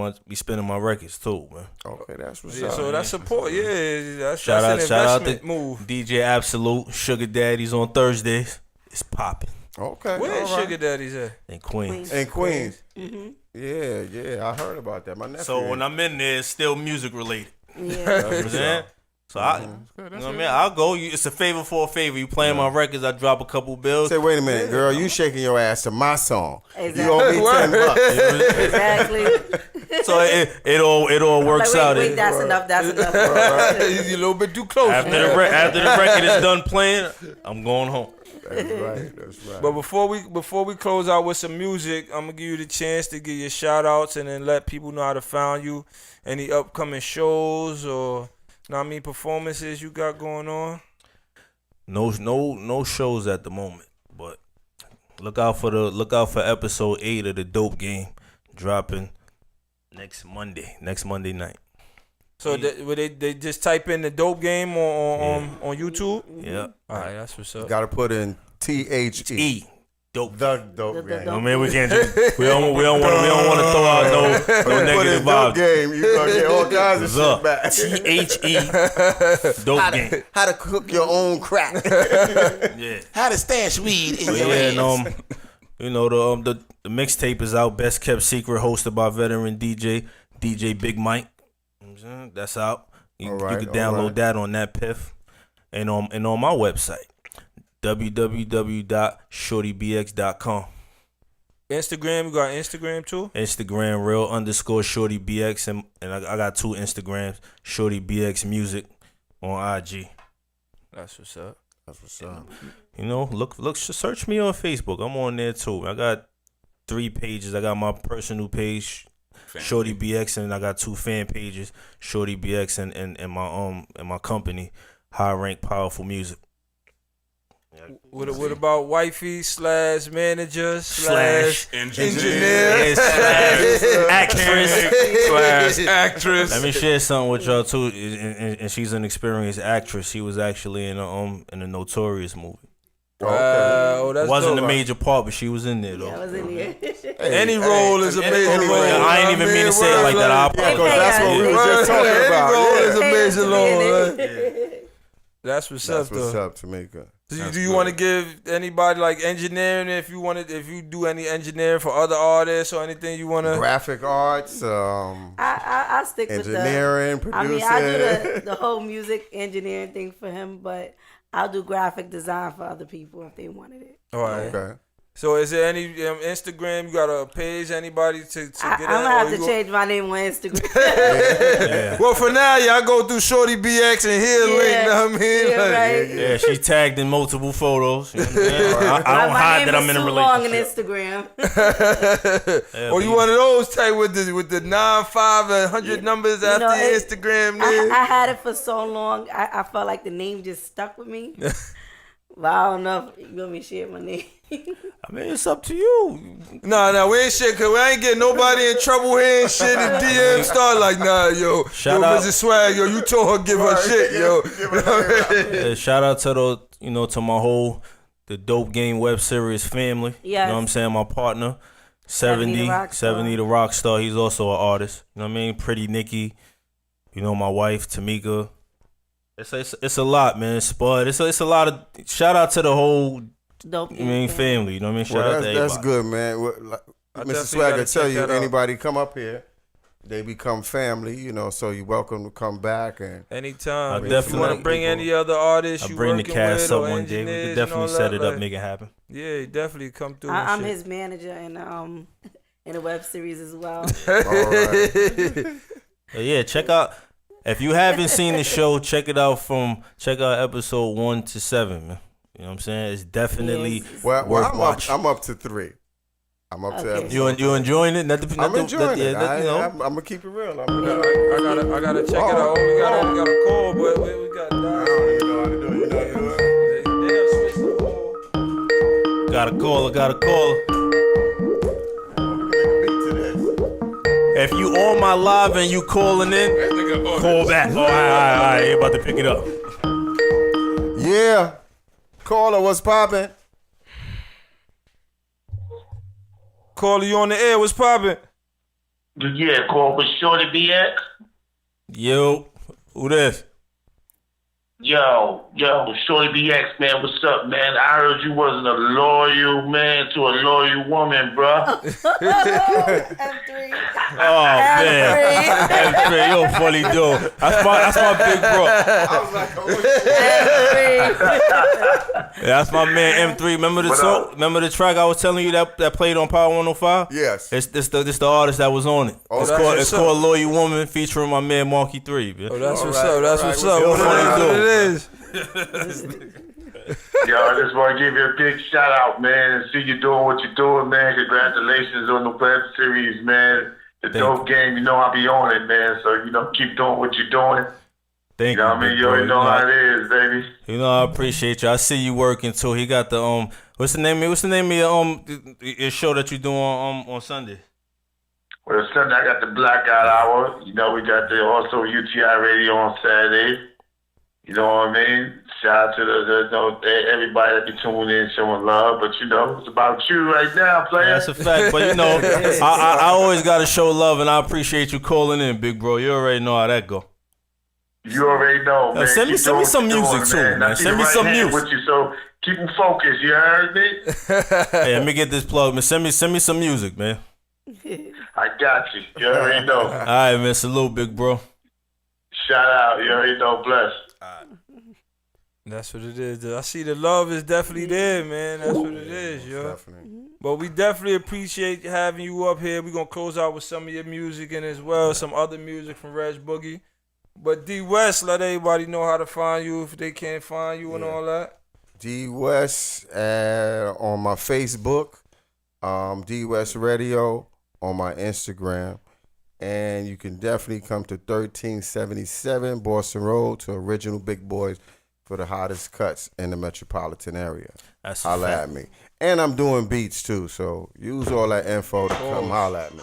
my records too, man. Okay, that's what's Yeah, up. so that's support. Yeah, that's Shout an out investment to move. DJ Absolute, Sugar Daddies on Thursdays. It's popping Okay. Where all right. Sugar Daddy's at? in Queens. In Queens. Mm-hmm. Yeah, I heard about that. My nephew. So when I'm in there, it's still music related. Yeah. You know what I'm saying? So you know what I mean? I'll go. It's a favor for a favor. You playing my records, I drop a couple bills. Say, wait a minute, girl, you shaking your ass to my song. Exactly. You owe me $10. Exactly. So it all works Like, out. wait, that's enough. That's enough. You're a little bit too close. After the record is done playing, I'm going home. That's right. That's right. But before we close out with some music, I'm gonna give you the chance to give your shout outs and then let people know how to find you. Any upcoming shows or performances you got going on? No shows at the moment, but look out for episode 8 of the Dope Game dropping next Monday night. So they just type in the Dope Game on YouTube? Yeah. All right, that's what's up. Got to put in THE. Dope. The dope game. I mean, we can't. We don't want to throw out no Put negative in dope vibes. game. You gonna get all kinds of shit back. THE Dope Game. How to cook your own crack. Yeah. How to stash weed in But your yeah, hands. and, you know the mixtape is out. Best Kept Secret, hosted by veteran DJ Big Mike. You know what I'm saying? That's out. You All right, can download all right. that on that piff, and on my website www.shortybx.com. Instagram, you got Instagram too? Instagram real_shortybx, and I got 2 Instagrams, shortybx music on IG. That's what's up. That's what's up. You know, look, search me on Facebook. I'm on there too. I got 3 pages. I got my personal page, Shorty BX, and I got 2 fan pages, Shorty BX and my company, High Rank Powerful Music. What about wifey / manager Slash / engineer slash actress / actress? Let me share something with y'all too. And she's an experienced actress. She was actually in a Notorious movie. Oh, that's wasn't dope. a major part, but she was in there though. Yeah, I was in there. Any role is a major role. I ain't even mean to say it like that. I apologize. That's what we was just talking about. Any role is a Yeah. major role. Right? That's what's up, That's what's though. up, Tamika. Do you want to give anybody like engineering if you do any engineering for other artists or anything you want to? Graphic arts, I stick with engineering, I mean, I do producing. the whole music engineering thing for him, but I'll do graphic design for other people if they wanted it. All right. Okay. So is there any Instagram? You got a page? Anybody to get I'm in? gonna have to change my name on Instagram. Well, for now, y'all go through Shorty BX and here a link. Know what I mean? Yeah, Like- right. Yeah, she tagged in multiple photos. You know what I'm saying? I My don't hide name that I'm is in a too long on relationship. Instagram. Or you one of those type with the 9, 5, and 100 numbers You after know, your it- Instagram I name? had it for so long. I felt like the name just stuck with me. But I don't know if you want me to share my name. I mean, it's up to you. Nah, we ain't shit, cause we ain't getting nobody in trouble here and shit. And DM start like, nah, yo, Shout yo, out. Mrs. Swag, yo, you told her give her shit, yo. Yeah, shout out to to my whole the Dope Game web series family. Yes. You know what I'm saying? My partner, 70 the Rockstar. the Rockstar. He's also an artist. You know what I mean? Pretty Nikki. You know, my wife, Tamika. It's a lot, man. Spud. It's a lot of shout out to the whole Dope family. You know what I mean? Shout Well, out to that's everybody. good, man. Mr. Swagger tell you, anybody come up here, they become family, you know, so you're welcome to come back. And anytime. I If you want definitely- to bring any other artists I'll you bring the working cast with up or one day. We engineers could definitely and all set that, it up, like- make it happen. Yeah, you definitely come through. I'm and his manager in the web series as well. Yeah, check out. If you haven't seen the show, check out episode 1 to 7, man. You know what I'm saying? It's definitely well, worth I'm watching. I'm up to 3. I'm up to Okay. episode You enjoying it? I'm enjoying it. Yeah, you know. I'm gonna keep it real. I gotta check it out. We got a call, but we got that. Got a caller. If you on my live and you calling in, call back. All right, you about to pick it up. Yeah. Caller, what's poppin'? Caller, you on the air? What's poppin'? Yeah, call with Shorty BX. Yo, who this? Yo, Shorty BX, man, what's up, man? I heard you wasn't a loyal man to a loyal woman, bruh. Oh man, M3, you a funny dude. That's my big bro. Yeah, that's my man M3. Remember the song? Remember the track I was telling you that played on Power 105? Yes. It's the artist that was on it. Oh, It's called Loyal Woman featuring my man Marky 3. Man. Oh, that's what's up. That's what's up. Yo, What funny dude. it is? Yo, I just want to give you a big shout out, man, and see you doing what you're doing, man. Congratulations on the web series, man. The dope game, you know I'll be on it, man. So, keep doing what you're doing. Thank you. Know what I mean? big You already bro. know how it is, baby. You know I appreciate you. I see you working too. He got the what's the name of your show that you doing on Sunday? Well, Sunday I got the Blackout Hour. We got also UTI Radio on Saturday. You know what I mean? Shout out to everybody that be tuning in, showing love. But it's about you right now, player. That's a fact. But I always gotta show love, and I appreciate you calling in, big bro. You already know how that go. You already know, man. Send me some music too, man. I see Send the me right some hand music. with you, so keep them focused. You heard me? Hey, let me get this plug, man. Send me some music, man. I got you. You already know. All right, man. Salute, big bro. Shout out. You already know. Bless. That's what it is. I see the love is definitely there, man. That's what it is, yo. Definitely. But we definitely appreciate having you up here. We're going to close out with some of your music and as well some other music from Reg Boogie. But D West, let everybody know how to find you if they can't find you and all that. D West on my Facebook, D West Radio on my Instagram. And you can definitely come to 1377 Boston Road to Original Big Boys for the hottest cuts in the metropolitan area. That's holla at me. And I'm doing beats too, so use all that info to come holla at me.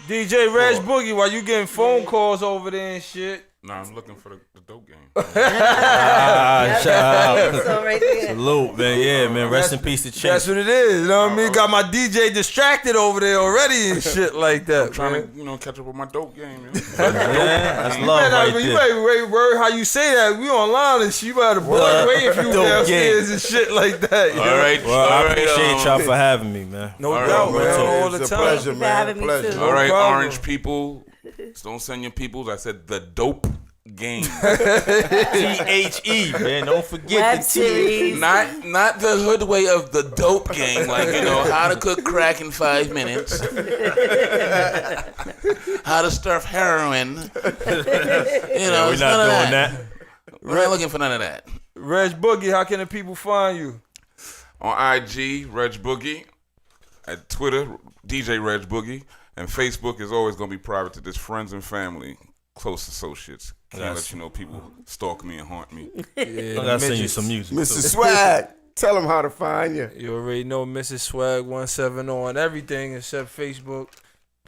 DJ Reg Boogie, while you getting phone calls over there and shit. Nah, I'm looking for the dope game. Shout out. Salute, man. Yeah, man. Rest in peace to Chase. That's what it is. You know what I mean? Got my DJ distracted over there already and shit like that. I'm trying to, catch up with my dope game. That's love right there. You better word how you say that. We online and shit. You better wait if you downstairs and shit like that. All right. Well, I appreciate y'all for having me, man. No doubt, man. All the It's a time. pleasure, man. Pleasure. All right, orange people. Don't send your peoples. I said the dope game. THE, man. Don't forget the T. Not the hood way of the dope game. Like, how to cook crack in 5 minutes. How to stuff heroin. We're not doing that. We're not looking for none of that. Reg Boogie, how can the people find you? On IG, Reg Boogie. At Twitter, DJ Reg Boogie. And Facebook is always going to be private to just friends and family, close associates. Can't let you know people stalk me and haunt me. I gotta send you some music. Mrs. Swag, tell them how to find you. You already know Mrs. Swag 17 on everything except Facebook.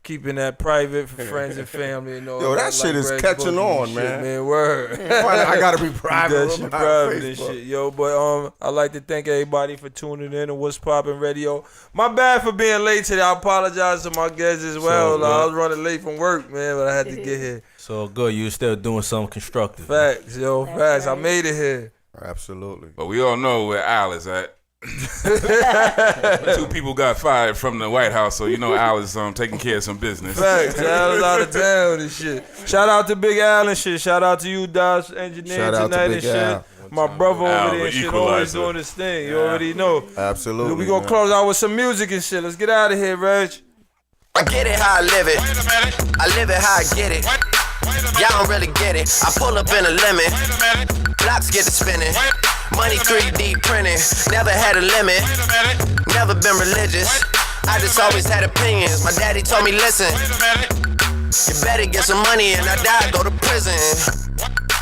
Keeping that private for friends and family and all. Yo, that shit is catching on, shit, man. Word. I gotta be private That with shit my private and Facebook. shit, yo. But I like to thank everybody for tuning in to What's Poppin' Radio. My bad for being late today. I apologize to my guests as well. So, I was running late from work, man, but I had to get here. So good, you still doing something constructive. Facts, yo, facts. I made it here. Absolutely. But we all know where Al is at. 2 people got fired from the White House, so Al is taking care of some business. Facts, Al is out of town and shit. Shout out to Big Al and shit. Shout out to you, Dosh, engineer Shout out to tonight Big and shit. Al. My brother Al, over there the and shit, equalizer. always doing his thing. You already know. Absolutely. We gonna close out with some music and shit. Let's get out of here, Reg. I get it how I live it. I live it how I get it. Y'all don't really get it. I pull up in a lemon. Blocks get to spinning. Money 3D printing. Never had a limit. Never been religious. I just always had opinions. My daddy told me, listen, you better get some money and I die, go to prison.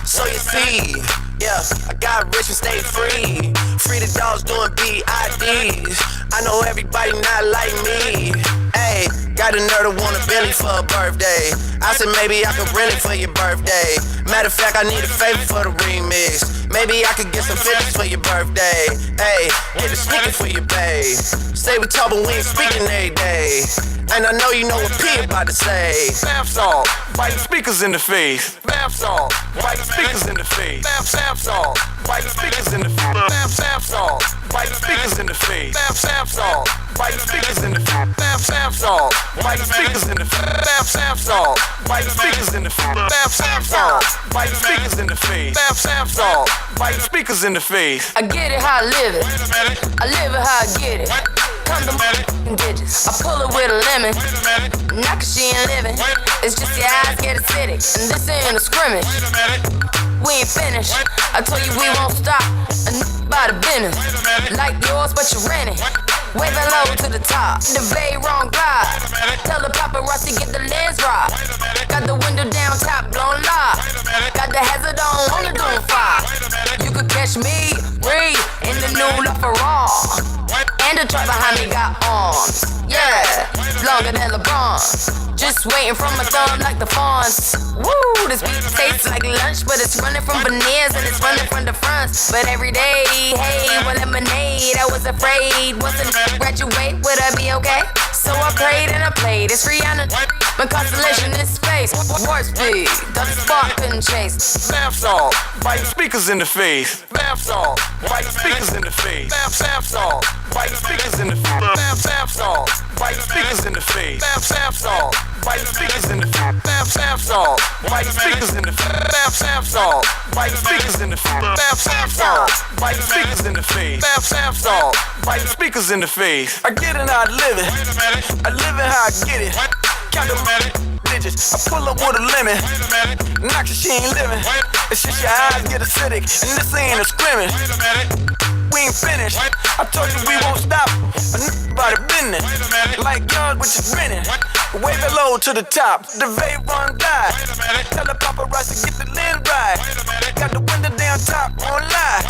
So you see, yeah, I got rich and stayed free. Free the dogs doing BIDs. I know everybody not like me. Hey, got a nerd who want a Bentley for a birthday. I said maybe I could rent it for your birthday. Matter of fact, I need a favor for the remix. Maybe I could get some 50s for your birthday. Hey, get a sneaker for your babe. Say we talk, but we ain't speaking every day. And I know you know what P about to say. Bath salt, white speakers in the face. Bath salt, white speakers in the face. Bath salt, white speakers in the face. Bath salt, white speakers in the face. Bath salt, white speakers in the face. Bath salt, white speakers in the face. Bath salt, white speakers in the face. Bath salt, white speakers in the face. Bath salt, white speakers in the face. I get it how I live it. I live it how I get it. Come to my digits. I pull it with a lemon. Not cause she ain't living. It's just your eyes get acidic. And this ain't a scrimmage. We ain't finished. I told you we won't stop. By the business. Like yours, but you're renting. Waving low to the top. The very wrong glide. Tell the paparazzi get the lens right. Got the window down, top blown live. Got the hazard on the doom fire. You could catch me, read in the new LaFerrari. And the truck behind me got arms. Yeah, longer than LeBron. Just waiting from my thumb like the fawns. Woo, this beat tastes like lunch, but it's running from veneers and it's running from the fronts. But every day, hey, one lemonade. I was afraid, once I graduate, would I be okay? So I prayed and I played. It's Rihanna. My constellation is space. Warp speed, the spark couldn't chase. Bath salt, white speakers in the face. Bath salt, white speakers in the face. Bath salt, white speakers in the face. Bath salt, white speakers in the face. Bath salt, white speakers in the face. Bath salt, white speakers in the face. Bath salt, white speakers in the face. Bath salt, white speakers in the face. Bath salt, white speakers in the face. I get it how I live it. I live it how I get it. Count the digits. I pull up with a lemon. Knock she ain't living. It's just your eyes get acidic. And this ain't a scrimmage. We ain't finished. I told you we won't stop. About the business. Like yours, but you're grinning. Wave it low to the top. The vape run die. Tell the paparazzi get the lens right. Got the window down top, won't lie.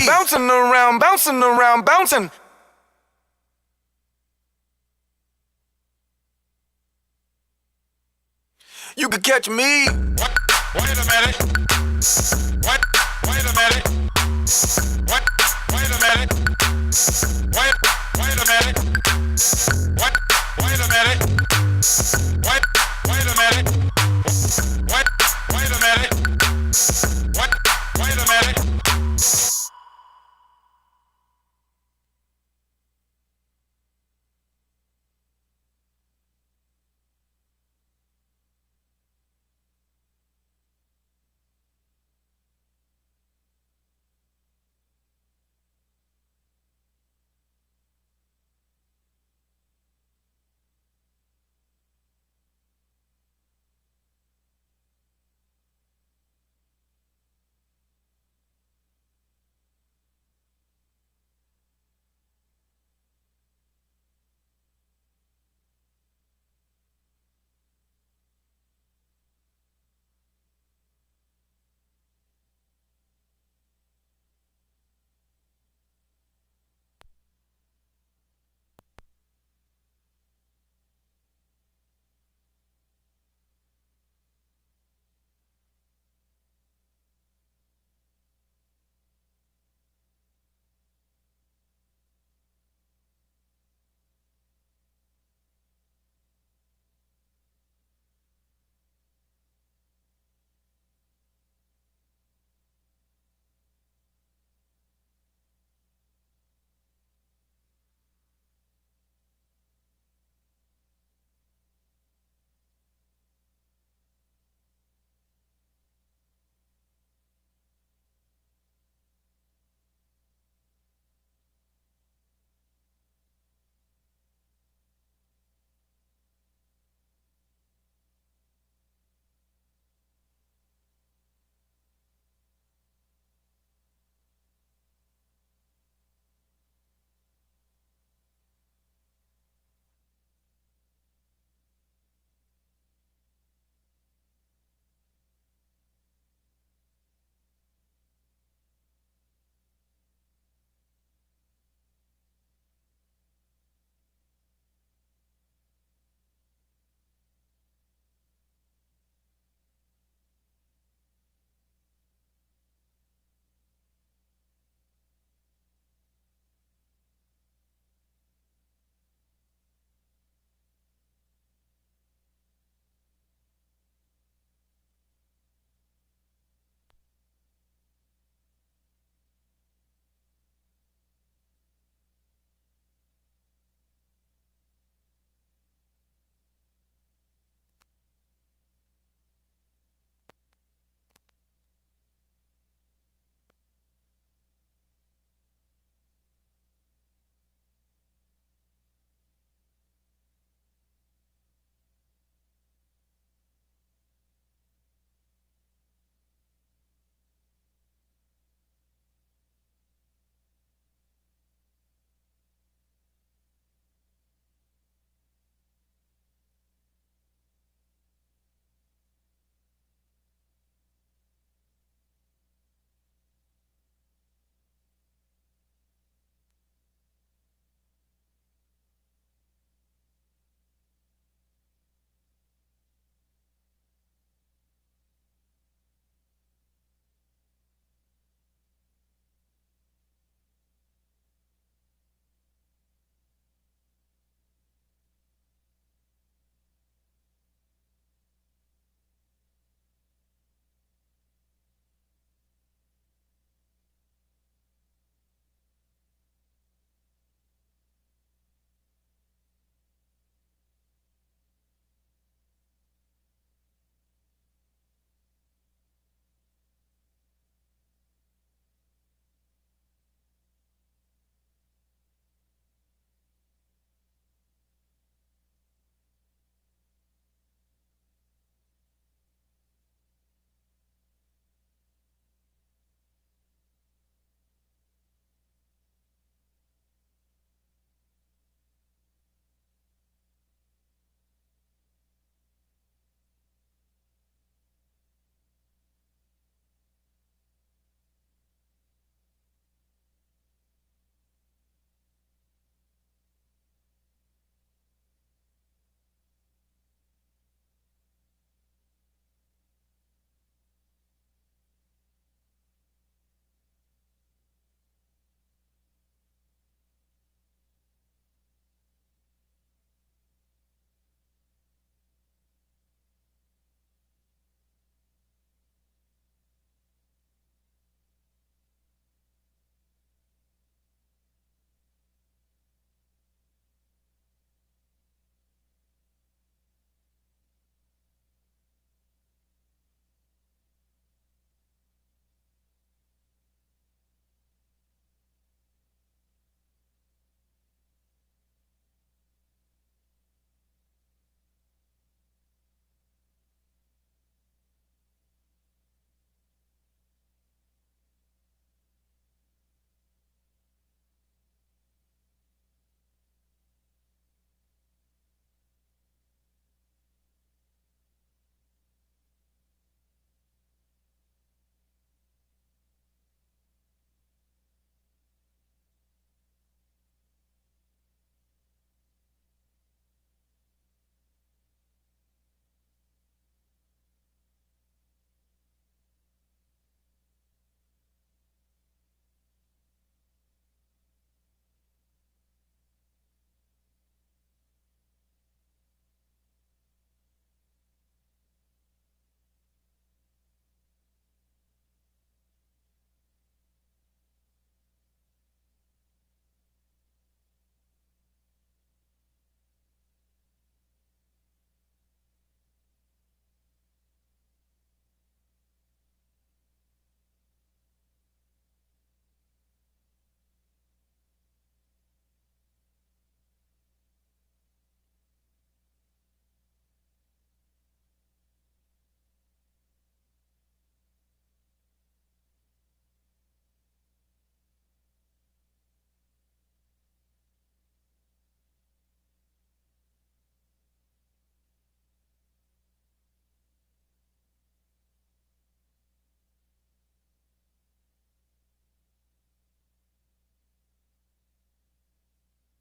Bouncing around, bouncing around, bouncing. You could catch me. Wait a minute.